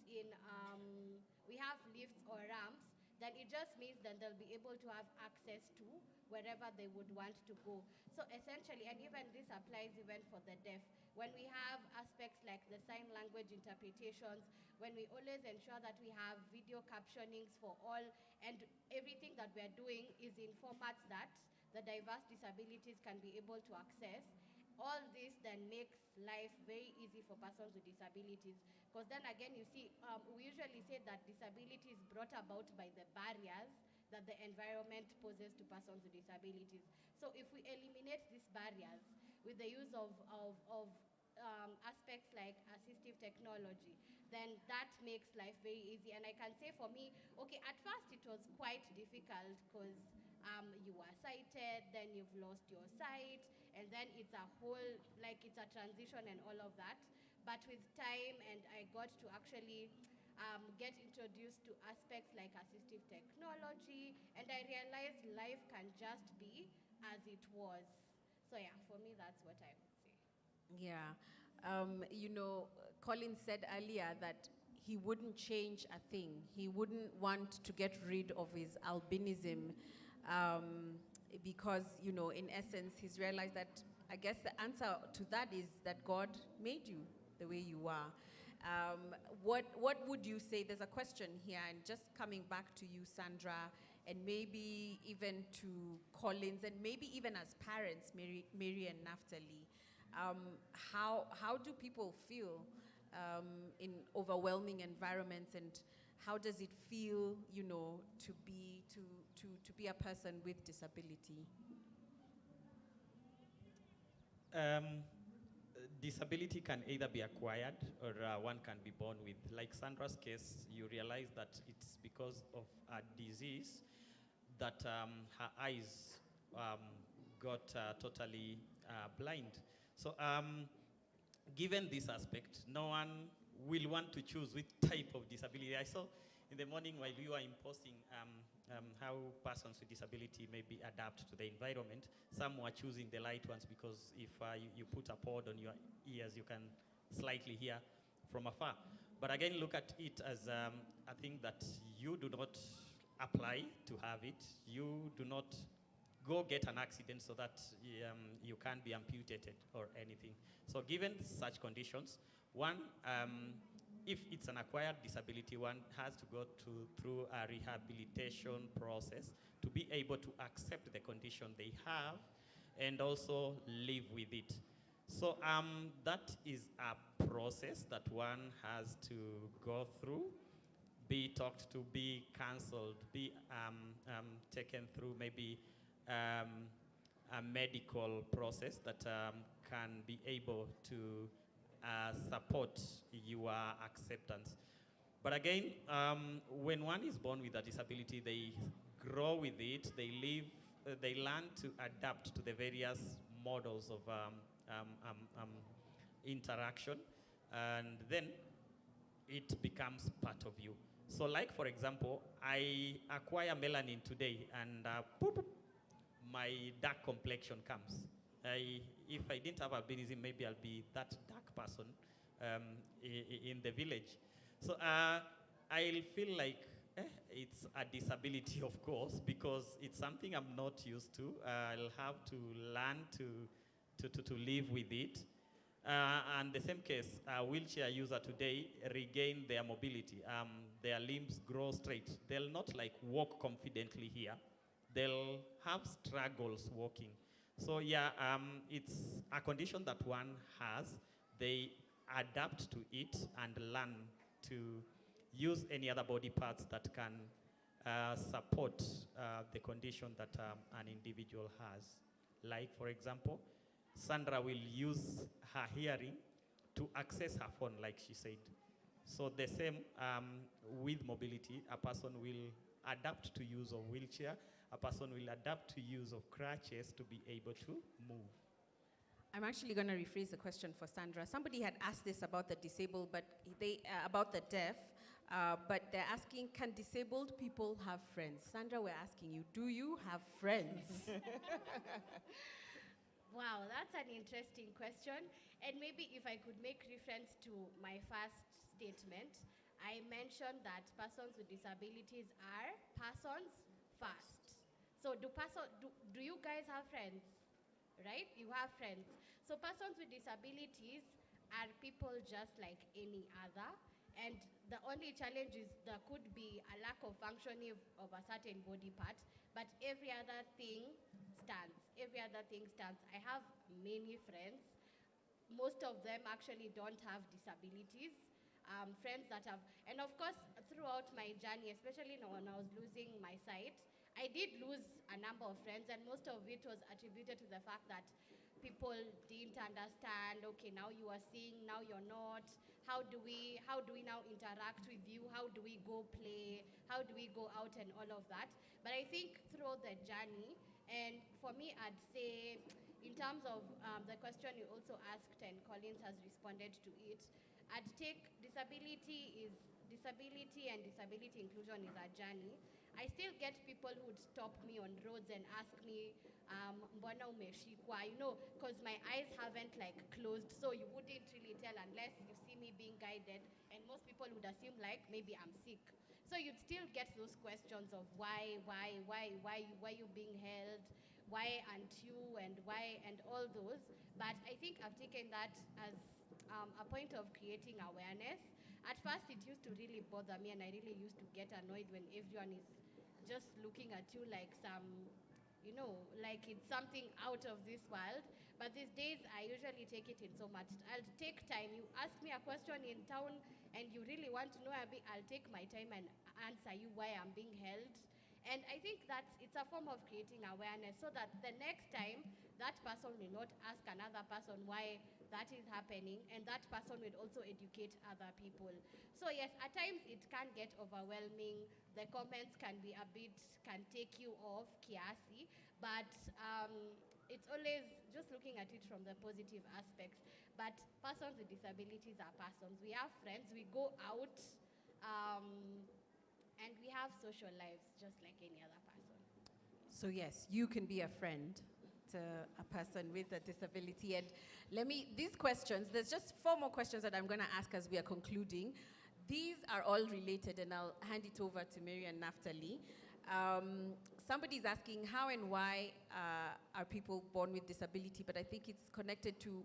or ramps, then it just means that they'll be able to have access to wherever they would want to go. So essentially, and even this applies even for the deaf, when we have aspects like the sign language interpretations, when we always ensure that we have video captionings for all, and everything that we're doing is in formats that the diverse disabilities can be able to access, all this then makes life very easy for persons with disabilities. Because then again, you see, we usually say that disability is brought about by the barriers that the environment poses to persons with disabilities. So if we eliminate these barriers with the use of aspects like assistive technology, then that makes life very easy. And I can say for me, okay, at first it was quite difficult because you were sighted, then you've lost your sight, and then it's a whole, like it's a transition and all of that. But with time, and I got to actually get introduced to aspects like assistive technology, and I realized life can just be as it was. So yeah, for me, that's what I would say. Yeah. Colin said earlier that he wouldn't change a thing. He wouldn't want to get rid of his albinism because, in essence, he's realized that I guess the answer to that is that God made you the way you are. What would you say? There's a question here, and just coming back to you, Sandra, and maybe even to Collins, and maybe even as parents, Mary and Naphtali. How do people feel in overwhelming environments, and how does it feel, to be a person with disability? Disability can either be acquired or one can be born with. Like Sandra's case, you realize that it's because of a disease that her eyes got totally blind. So given this aspect, no one will want to choose which type of disability. I saw in the morning while you were imposing how persons with disability maybe adapt to the environment, some were choosing the light ones because if you put a pod on your ears, you can slightly hear from afar. But again, look at it as a thing that you do not apply to have it. You do not go get an accident so that you can't be amputated or anything. So given such conditions, one, if it's an acquired disability, one has to go through a rehabilitation process to be able to accept the condition they have and also live with it. So that is a process that one has to go through, be talked to, be counseled, be taken through maybe a medical process that can be able to support your acceptance. But again, when one is born with a disability, they grow with it, they live, they learn to adapt to the various models of interaction, and then it becomes part of you. So like, for example, I acquire melanin today, and my dark complexion comes. If I didn't have albinism, maybe I'll be that dark person in the village. So I'll feel like it's a disability, of course, because it's something I'm not used to. I'll have to learn to live with it. And the same case, a wheelchair user today regain their mobility. Their limbs grow straight. They'll not like walk confidently here. They'll have struggles walking. So yeah, it's a condition that one has. They adapt to it and learn to use any other body parts that can support the condition that an individual has. Like, for example, Sandra will use her hearing to access her phone, like she said. So the same with mobility, a person will adapt to use of wheelchair, a person will adapt to use of crutches to be able to move. I'm actually going to rephrase the question for Sandra. Somebody had asked this about the disabled, but about the deaf, but they're asking, can disabled people have friends? Sandra, we're asking you, do you have friends? Wow, that's an interesting question. And maybe if I could make reference to my first statement, I mentioned that persons with disabilities are persons first. So do you guys have friends? Right? You have friends. So persons with disabilities are people just like any other. And the only challenge is there could be a lack of functioning of a certain body part, but every other thing stands. Every other thing stands. I have many friends. Most of them actually don't have disabilities. Friends that have, and of course, throughout my journey, especially when I was losing my sight, I did lose a number of friends, and most of it was attributed to the fact that people didn't understand, okay, now you are seeing, now you're not. How do we now interact with you? How do we go play? How do we go out and all of that? But I think throughout the journey, and for me, I'd say, in terms of the question you also asked, and Collins has responded to it, I'd take disability and disability inclusion is a journey. I still get people who would stop me on roads and ask me, mbona umeshikwa, you know, because my eyes haven't like closed, so you wouldn't really tell unless you see me being guided, and most people would assume like maybe I'm sick. So you'd still get those questions of why you being held, why aren't you, and why, and all those. But I think I've taken that as a point of creating awareness. At first, it used to really bother me, and I really used to get annoyed when everyone is just looking at you like some, you know, like it's something out of this world. But these days, I usually take it in so much. I'll take time. You ask me a question in town, and you really want to know a bit, I'll take my time and answer you why I'm being held. And I think that it's a form of creating awareness so that the next time that person will not ask another person why that is happening, and that person will also educate other people. So yes, at times it can get overwhelming. The comments can be a bit, can take you off kiasi, but it's always just looking at it from the positive aspects. But persons with disabilities are persons. We have friends, we go out, and we have social lives just like any other person. So yes, you can be a friend to a person with a disability. And these questions, there's just 4 more questions that I'm going to ask as we are concluding. These are all related, and I'll hand it over to Mary and Naphtali. Somebody's asking how and why are people born with disability, but I think it's connected to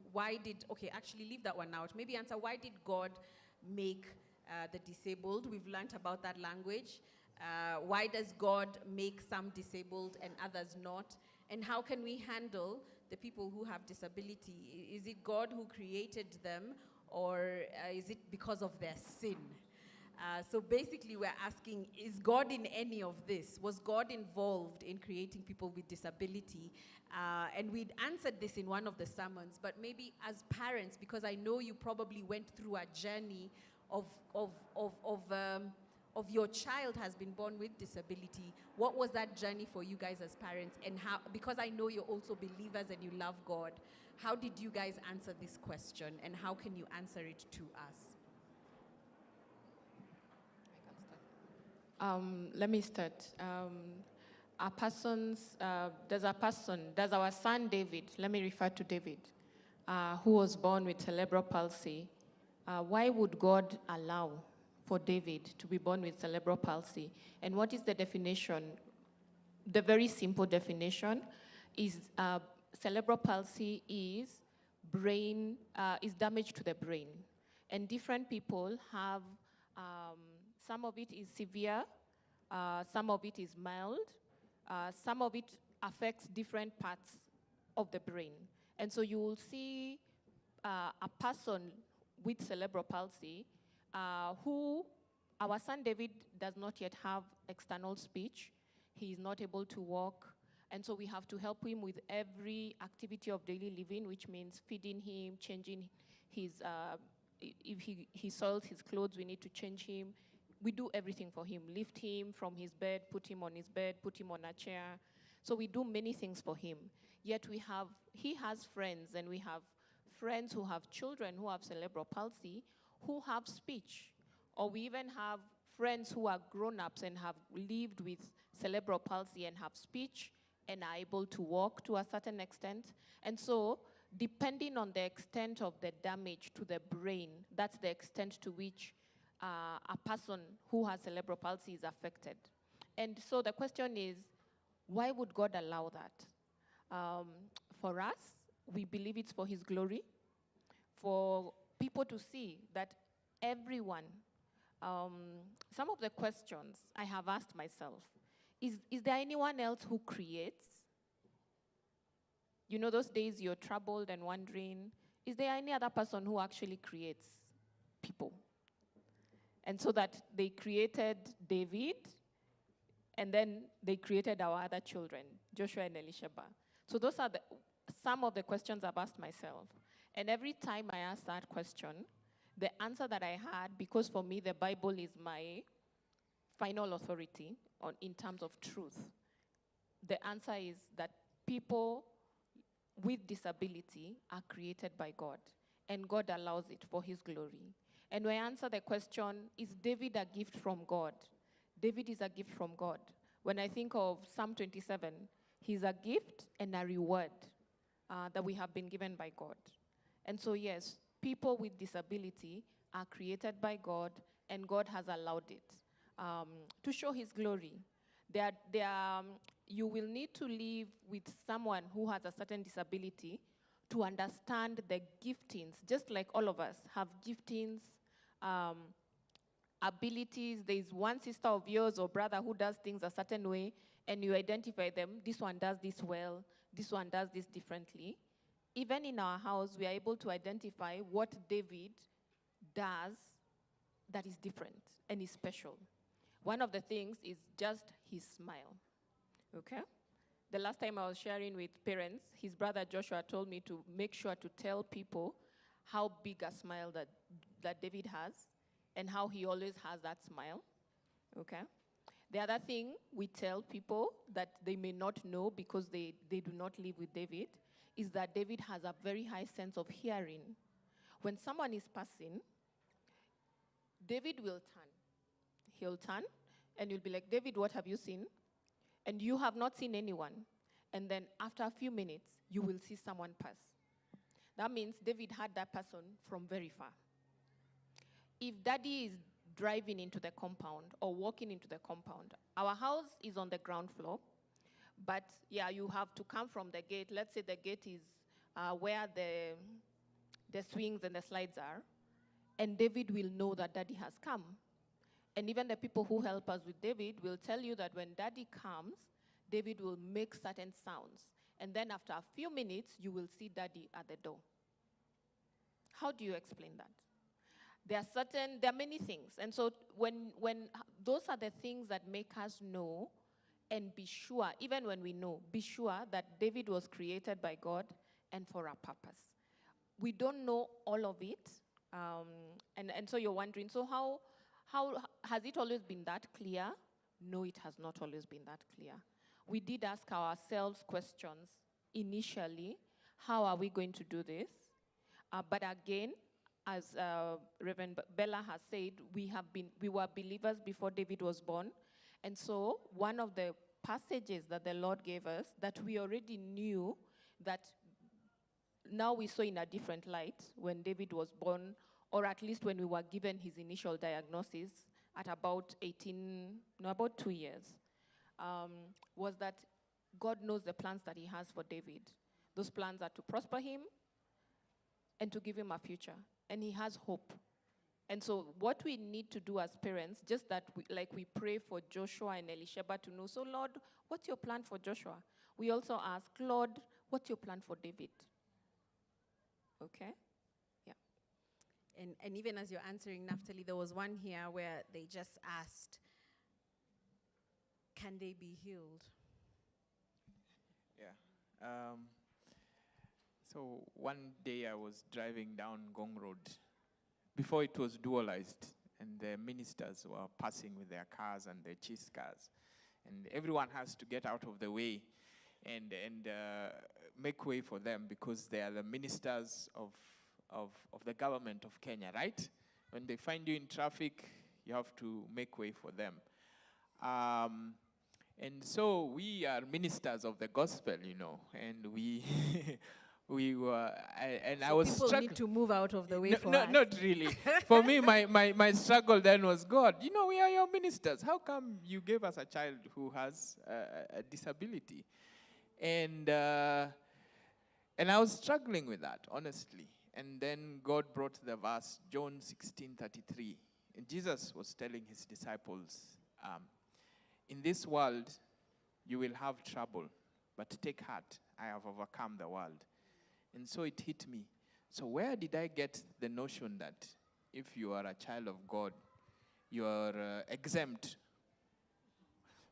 actually leave that one out. Maybe answer, why did God make the disabled? We've learned about that language. Why does God make some disabled and others not? And how can we handle the people who have disability? Is it God who created them, or is it because of their sin? So basically we're asking, is God in any of this? Was God involved in creating people with disability? And we'd answered this in one of the sermons, but maybe as parents, because I know you probably went through a journey of your child has been born with disability. What was that journey for you guys as parents? And how, because I know you're also believers and you love God, how did you guys answer this question, and how can you answer it to us? Let me start. There's our son David, let me refer to David, who was born with cerebral palsy. Why would God allow for David to be born with cerebral palsy? And what is the definition? The very simple definition is cerebral palsy is damage to the brain. And different people have, some of it is severe, some of it is mild, some of it affects different parts of the brain. And so you will see a person with cerebral palsy who, our son David does not yet have external speech. He is not able to walk. And so we have to help him with every activity of daily living, which means feeding him, changing his, if he soils his clothes, we need to change him. We do everything for him, lift him from his bed, put him on his bed, put him on a chair. So we do many things for him. Yet he has friends, and we have friends who have children who have cerebral palsy who have speech. Or we even have friends who are grown-ups and have lived with cerebral palsy and have speech and are able to walk to a certain extent. And so, depending on the extent of the damage to the brain, that's the extent to which a person who has cerebral palsy is affected. And so the question is, why would God allow that? For us, we believe it's for his glory, for people to see that everyone, some of the questions I have asked myself, is there anyone else who creates? You know, those days you're troubled and wondering, is there any other person who actually creates people? And so that they created David, and then they created our other children, Joshua and Elisheba. So those are some of the questions I've asked myself. And every time I ask that question, the answer that I had, because for me the Bible is my final authority in terms of truth, the answer is that people with disability are created by God, and God allows it for his glory. And when I answer the question, is David a gift from God? David is a gift from God. When I think of Psalm 27, he's a gift and a reward that we have been given by God. And so, yes, people with disability are created by God, and God has allowed it to show his glory. You will need to live with someone who has a certain disability to understand the giftings, just like all of us have giftings, abilities. There is one sister of yours or brother who does things a certain way, and you identify them. This one does this well, this one does this differently. Even in our house, we are able to identify what David does that is different and is special. One of the things is just his smile, okay? The last time I was sharing with parents, his brother Joshua told me to make sure to tell people how big a smile that David has and how he always has that smile, okay? The other thing we tell people that they may not know because they do not live with David is that David has a very high sense of hearing. When someone is passing, David will turn. He'll turn, and you'll be like, David, what have you seen? And you have not seen anyone. And then after a few minutes, you will see someone pass. That means David had that person from very far. If Daddy is driving into the compound or walking into the compound, our house is on the ground floor, but yeah, you have to come from the gate. Let's say the gate is where the swings and the slides are, and David will know that Daddy has come. And even the people who help us with David will tell you that when Daddy comes, David will make certain sounds. And then after a few minutes, you will see Daddy at the door. How do you explain that? There are many things. And so when those are the things that make us know and be sure, even when we know, be sure that David was created by God and for a purpose. We don't know all of it. And so you're wondering, so how has it always been that clear? No, it has not always been that clear. We did ask ourselves questions initially. How are we going to do this? But again, as Reverend Bella has said, we were believers before David was born. And so one of the passages that the Lord gave us that we already knew that now we saw in a different light when David was born, or at least when we were given his initial diagnosis at about 2 years, was that God knows the plans that he has for David. Those plans are to prosper him and to give him a future. And he has hope. And so what we need to do as parents, just that we pray for Joshua and Elisheba to know, so Lord, what's your plan for Joshua? We also ask, Lord, what's your plan for David? Okay? Yeah. And even as you're answering, Naphtali, there was one here where they just asked, can they be healed? Yeah. So one day I was driving down Gong Road before it was dualized, and the ministers were passing with their cars and their chase cars. And everyone has to get out of the way and make way for them because they are the ministers of the government of Kenya, right? When they find you in traffic, you have to make way for them. And so we are ministers of the gospel, and we we were, and So I was people struggling. need to move out of the way for No, us. not really. For me, my struggle then was, God, we are your ministers. How come you gave us a child who has a disability? And I was struggling with that, honestly. And then God brought the verse, John 16:33. And Jesus was telling his disciples, in this world, you will have trouble, but take heart, I have overcome the world. And so it hit me. So where did I get the notion that if you are a child of God, you are exempt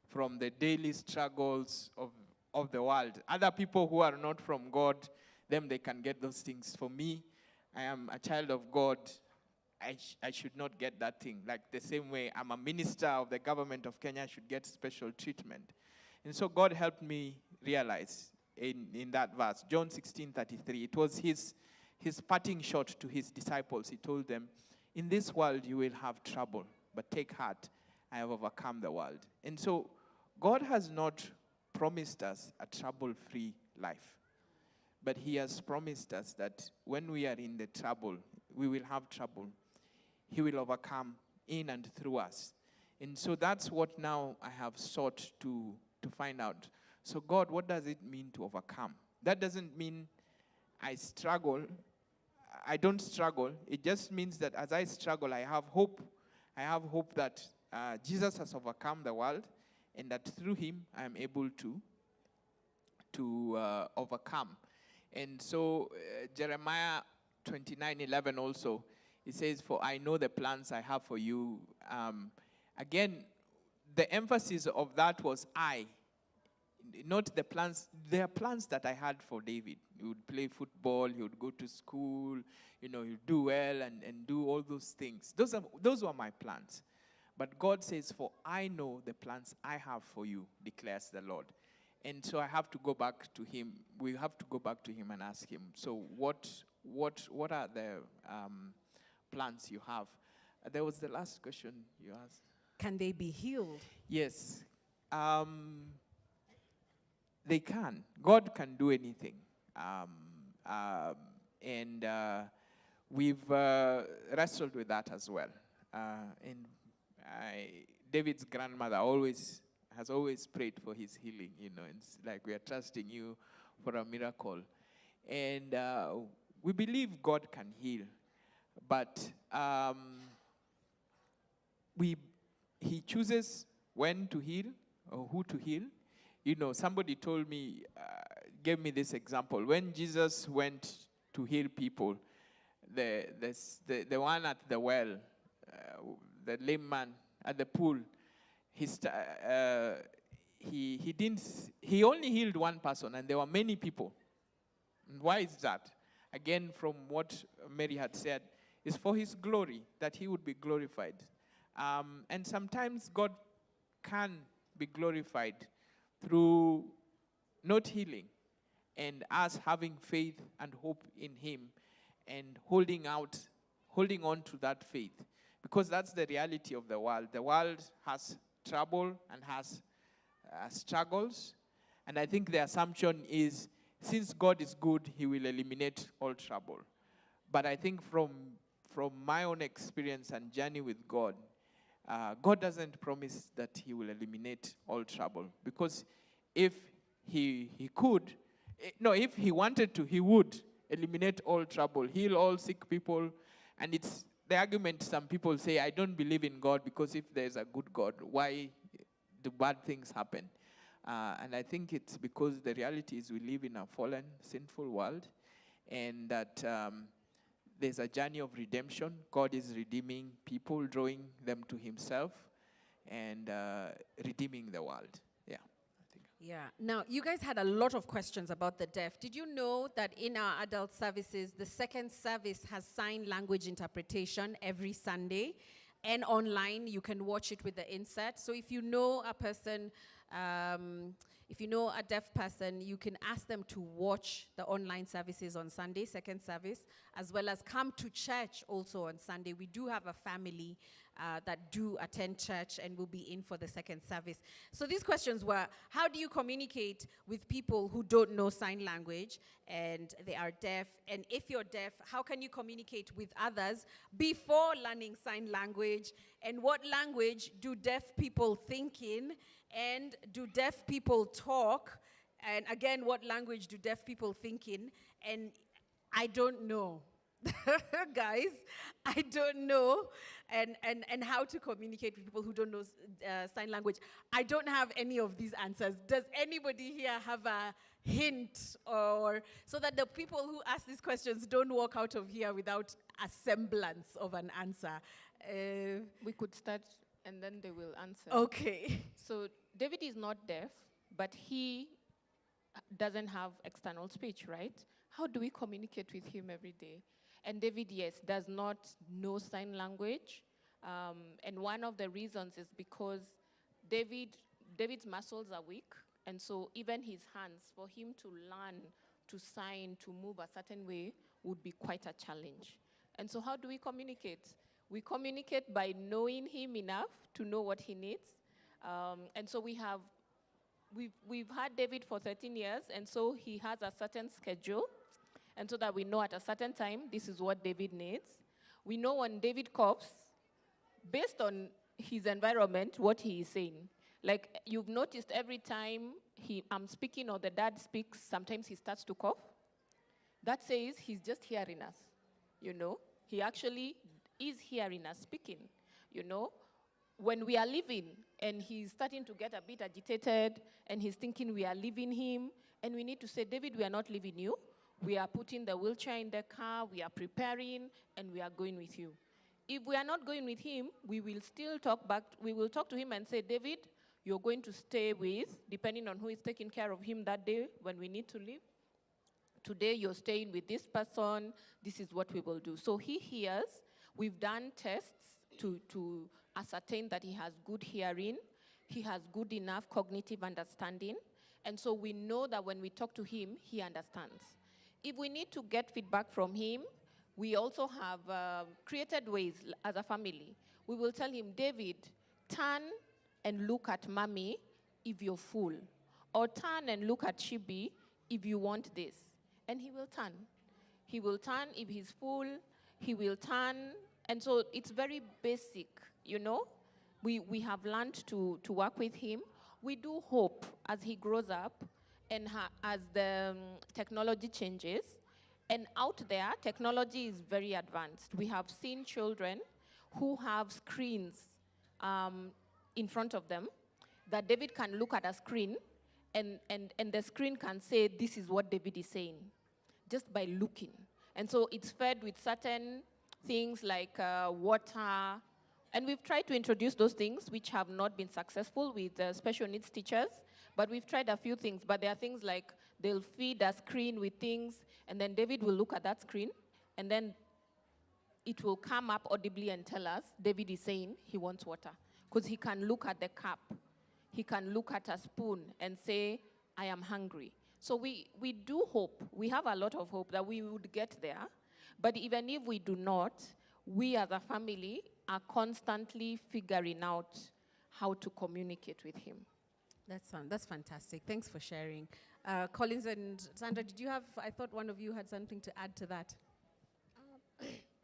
from the daily struggles of the world? Other people who are not from God, them, they can get those things. For me, I am a child of God. I should not get that thing. Like the same way I'm a minister of the government of Kenya, I should get special treatment. And so God helped me realize in that verse, John 16:33, it was his parting shot to his disciples. He told them, in this world you will have trouble, but take heart, I have overcome the world. And so God has not promised us a trouble-free life. But he has promised us that when we are in the trouble, we will have trouble. He will overcome in and through us. And so that's what now I have sought to find out. So God, what does it mean to overcome? That doesn't mean I struggle. I don't struggle. It just means that as I struggle, I have hope. I have hope that Jesus has overcome the world, and that through him I am able to overcome. And so Jeremiah 29:11 also, it says, "For I know the plans I have for you." Again, the emphasis of that was I, not the plans. There are plans that I had for David. He would play football, he would go to school, he would do well and do all those things. Those were my plans. But God says, "For I know the plans I have for you," declares the Lord. And so I have to go back to him. We have to go back to him and ask him, so what are the plans you have? There was the last question you asked. Can they be healed? Yes. They can. God can do anything. And we've wrestled with that as well. And David's grandmother has always prayed for his healing. It's like, we are trusting you for a miracle. And we believe God can heal. But he chooses when to heal or who to heal. Somebody told me, gave me this example. When Jesus went to heal people, the one at the well, the lame man at the pool, he only healed one person, and there were many people. And why is that? Again, from what Mary had said, is for his glory, that he would be glorified. And sometimes God can be glorified through not healing, and us having faith and hope in him, and holding on to that faith. Because that's the reality of the world. The world has trouble and has struggles. And I think the assumption is, since God is good, he will eliminate all trouble. But I think from my own experience and journey with God, God doesn't promise that he will eliminate all trouble. Because if he wanted to, he would eliminate all trouble, heal all sick people. And it's the argument some people say, I don't believe in God, because if there's a good God, why do bad things happen? And I think it's because the reality is we live in a fallen, sinful world, and that there's a journey of redemption. God is redeeming people, drawing them to himself, and redeeming the world. Yeah, I think. Yeah. Now, you guys had a lot of questions about the deaf. Did you know that in our adult services, the second service has sign language interpretation every Sunday? And online, you can watch it with the insert. So if you know a person, if you know a deaf person, you can ask them to watch the online services on Sunday, second service, as well as come to church also on Sunday. We do have a family that do attend church and will be in for the second service. So these questions were, how do you communicate with people who don't know sign language and they are deaf? And if you're deaf, how can you communicate with others before learning sign language? And what language do deaf people think in? And do deaf people talk? And again, what language do deaf people think in? And I don't know. Guys, I don't know. And how to communicate with people who don't know sign language. I don't have any of these answers. Does anybody here have a hint, or so that the people who ask these questions don't walk out of here without a semblance of an answer? We could start, and then they will answer. Okay. So David is not deaf, but he doesn't have external speech, right? How do we communicate with him every day? And David, yes, does not know sign language. And one of the reasons is because David's muscles are weak. And so even his hands, for him to learn to sign, to move a certain way, would be quite a challenge. And so how do we communicate? We communicate by knowing him enough to know what he needs. And so we've had David for 13 years, and so he has a certain schedule, and so that we know at a certain time, this is what David needs. We know when David coughs, based on his environment, what he is saying. Like, you've noticed every time I'm speaking or the dad speaks, sometimes he starts to cough. That says he's just hearing us, you know. He actually is hearing us speaking, you know. When we are leaving and he's starting to get a bit agitated and he's thinking we are leaving him, and we need to say, David, we are not leaving you. We are putting the wheelchair in the car, we are preparing, and we are going with you. If we are not going with him, we will still talk back. We will talk to him and say, David, you're going to stay with, depending on who is taking care of him that day when we need to leave. Today, you're staying with this person. This is what we will do. So he hears. We've done tests to ascertain that he has good hearing. He has good enough cognitive understanding. And so we know that when we talk to him, he understands. If we need to get feedback from him, we also have created ways as a family. We will tell him, David, turn and look at mommy if you're full. Or turn and look at Chibi if you want this. And he will turn. He will turn if he's full. He will turn. And so it's very basic, you know. We have learned to work with him. We do hope as he grows up and as the technology changes. And out there, technology is very advanced. We have seen children who have screens in front of them that David can look at a screen and the screen can say, this is what David is saying, just by looking. And so it's fed with certain things like water. And we've tried to introduce those things which have not been successful with special needs teachers. But we've tried a few things. But there are things like they'll feed a screen with things, and then David will look at that screen, and then it will come up audibly and tell us, David is saying he wants water. Because he can look at the cup. He can look at a spoon and say, I am hungry. So we do hope, we have a lot of hope that we would get there. But even if we do not, we as a family are constantly figuring out how to communicate with him. That's fantastic. Thanks for sharing. Collins and Sandra, did you have, I thought one of you had something to add to that.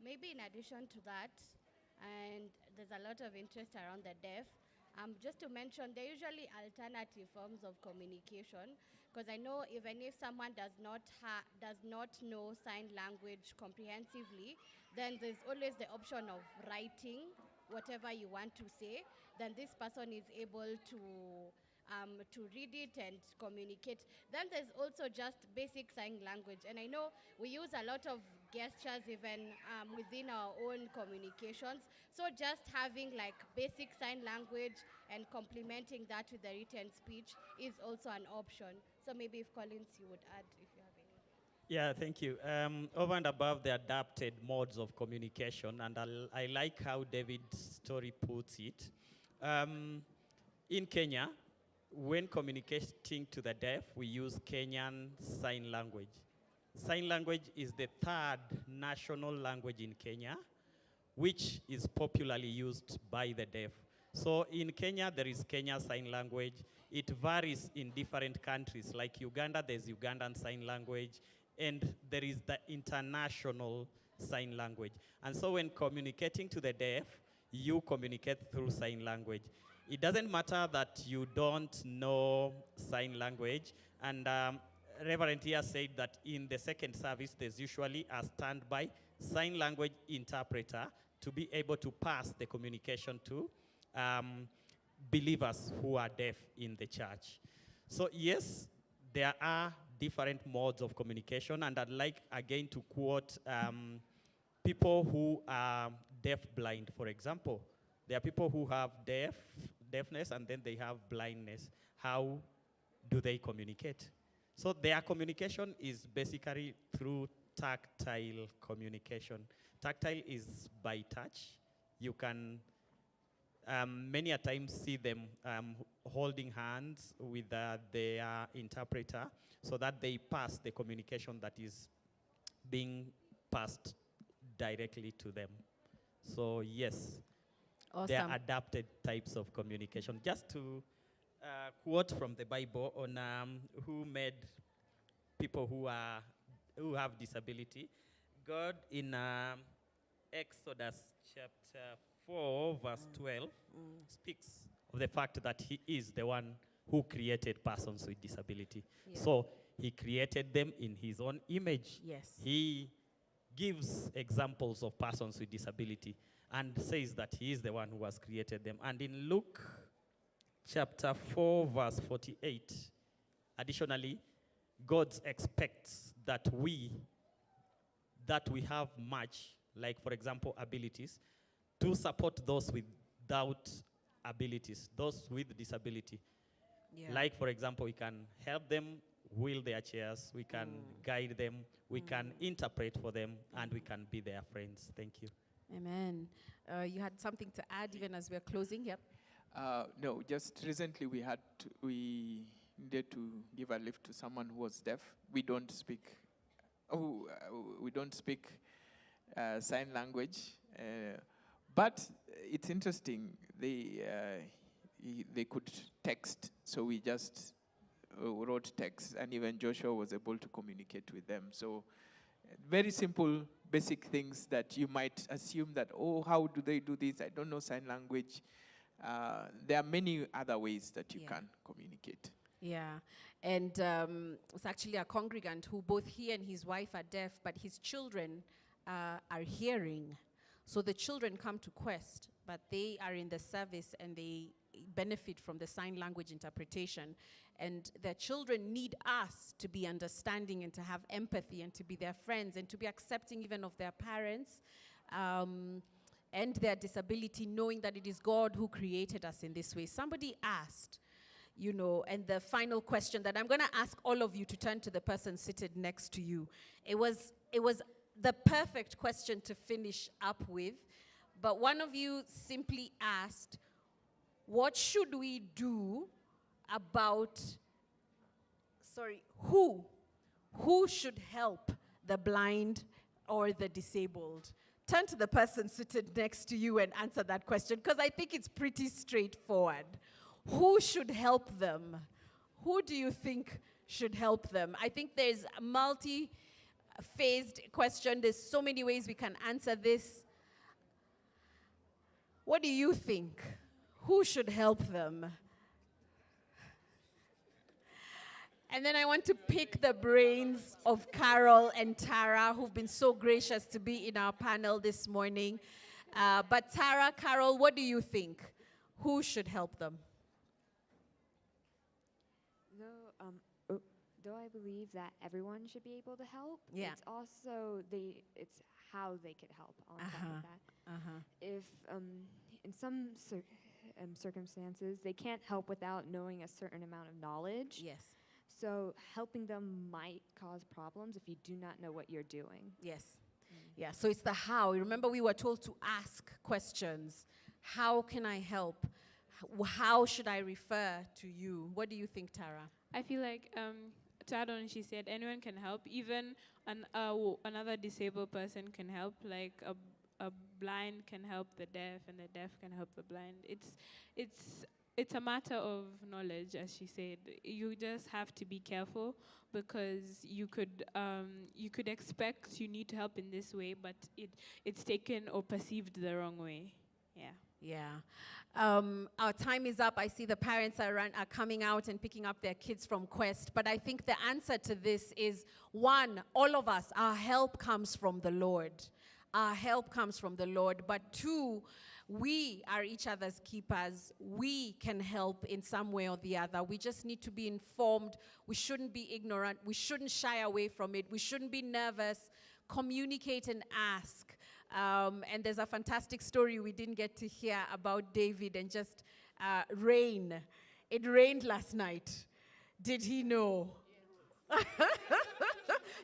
Maybe in addition to that, and there's a lot of interest around the deaf, just to mention, there are usually alternative forms of communication, because I know even if someone does not know sign language comprehensively, then there's always the option of writing whatever you want to say. Then this person is able to read it and communicate. Then there's also just basic sign language. And I know we use a lot of gestures even within our own communications. So just having like basic sign language and complementing that with the written speech is also an option. So maybe if Collins, you would add if you have any. Yeah, thank you. Over and above the adapted modes of communication, and I like how David's story puts it. In Kenya, when communicating to the deaf, we use Kenyan Sign Language. Sign language is the third national language in Kenya, which is popularly used by the deaf. So in Kenya, there is Kenya Sign Language. It varies in different countries. Like Uganda, there's Ugandan Sign Language, and there is the international sign language. And so when communicating to the deaf, you communicate through sign language. It doesn't matter that you don't know sign language. And Reverend here said that in the second service, there's usually a standby sign language interpreter to be able to pass the communication to believers who are deaf in the church. So yes, there are different modes of communication, and I'd like again to quote people who are deaf-blind, for example. There are people who have deafness and then they have blindness. How do they communicate? So their communication is basically through tactile communication. Tactile is by touch. You can many a times see them holding hands with their interpreter so that they pass the communication that is being passed directly to them. So yes, they are Awesome. adapted types of communication. Just to quote from the Bible on who made people who have disability. God in Exodus chapter 4, verse 12, speaks of the fact that he is the one who created persons with disability. Yeah. So he created them in his own image. Yes. He gives examples of persons with disability and says that he is the one who has created them. And in Luke chapter 4, verse 48, additionally, God expects that we have much, like for example, abilities, to support those without abilities, those with disability. Yeah. Like for example, we can help them wheel their chairs, we can guide them, we can interpret for them, and we can be their friends. Thank you. Amen. You had something to add even as we're closing? Yep. No, just recently we needed to give a lift to someone who was deaf. We don't speak sign language, but it's interesting. They could text, so we just wrote text, and even Joshua was able to communicate with them. So very simple, basic things that you might assume that, oh, how do they do this? I don't know sign language. There are many other ways that you can communicate. Yeah, and it's actually a congregant who both he and his wife are deaf, but his children are hearing. So the children come to Quest, but they are in the service and they benefit from the sign language interpretation. And their children need us to be understanding and to have empathy and to be their friends and to be accepting even of their parents and their disability, knowing that it is God who created us in this way. Somebody asked, you know, and the final question that I'm going to ask all of you to turn to the person seated next to you. It was the perfect question to finish up with, but one of you simply asked, what should we do about, who should help the blind or the disabled? Turn to the person seated next to you and answer that question, because I think it's pretty straightforward. Who should help them? Who do you think should help them? I think there's a multi-phased question. There's so many ways we can answer this. What do you think? Who should help them? And then I want to pick the brains of Carol and Tara, who've been so gracious to be in our panel this morning. But Tara, Carol, what do you think? Who should help them? Though I believe that everyone should be able to help, Yeah. it's also it's how they could help on top of that. If in some circumstances they can't help without knowing a certain amount of knowledge. Yes. So helping them might cause problems if you do not know what you're doing. Yes. Yeah, so it's the how. Remember, we were told to ask questions. How can I help? How should I refer to you? What do you think, Tara? I feel like, to add on, she said anyone can help. Even another disabled person can help. Like a blind can help the deaf, and the deaf can help the blind. It's a matter of knowledge, as she said. You just have to be careful, because you could expect you need to help in this way, but it's taken or perceived the wrong way. Yeah. Yeah. Our time is up. I see the parents are coming out and picking up their kids from Quest. But I think the answer to this is, one, all of us, our help comes from the Lord. Our help comes from the Lord. But two, we are each other's keepers. We can help in some way or the other. We just need to be informed. We shouldn't be ignorant. We shouldn't shy away from it. We shouldn't be nervous. Communicate and ask. And there's a fantastic story we didn't get to hear about David and just rain. It rained last night. Did he know?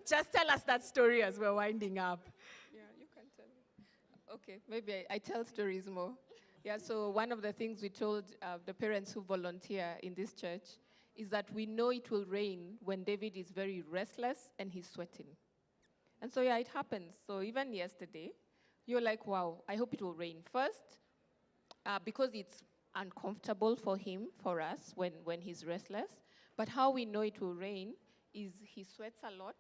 Just tell us that story as we're winding up. Yeah, you can tell me. Okay, maybe I tell stories more. Yeah, so one of the things we told the parents who volunteer in this church is that we know it will rain when David is very restless and he's sweating. And so, yeah, it happens. So even yesterday, you're like, wow, I hope it will rain. First, because it's uncomfortable for him, for us, when he's restless. But how we know it will rain is he sweats a lot,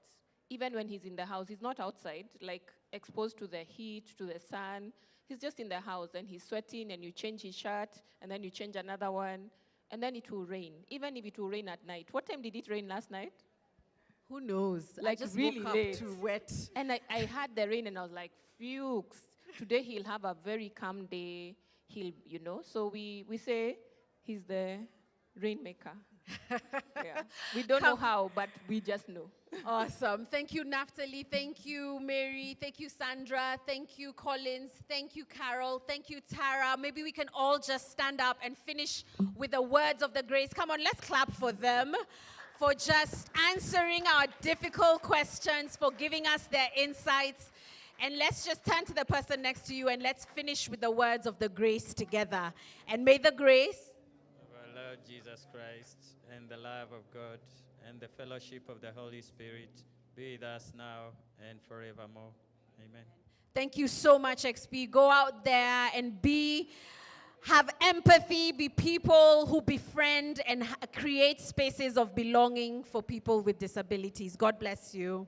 even when he's in the house. He's not outside, like exposed to the heat, to the sun. He's just in the house, and he's sweating, and you change his shirt, and then you change another one, and then it will rain, even if it will rain at night. What time did it rain last night? Who knows? Like I just really woke up late. to wet. And I had the rain, and I was like, Fuchs. Today he'll have a very calm day. He'll, so we say he's the rainmaker. Yeah. We don't know how, but we just know. Awesome. Thank you, Naphtali. Thank you, Mary. Thank you, Sandra. Thank you, Collins. Thank you, Carol. Thank you, Tara. Maybe we can all just stand up and finish with the words of the grace. Come on, let's clap for them, for just answering our difficult questions, for giving us their insights. And let's just turn to the person next to you and let's finish with the words of the grace together. And may the grace Of our Lord Jesus Christ and the love of God and the fellowship of the Holy Spirit be with us now and forevermore. Amen. Thank you so much, XP. Go out there and have empathy, be people who befriend and create spaces of belonging for people with disabilities. God bless you.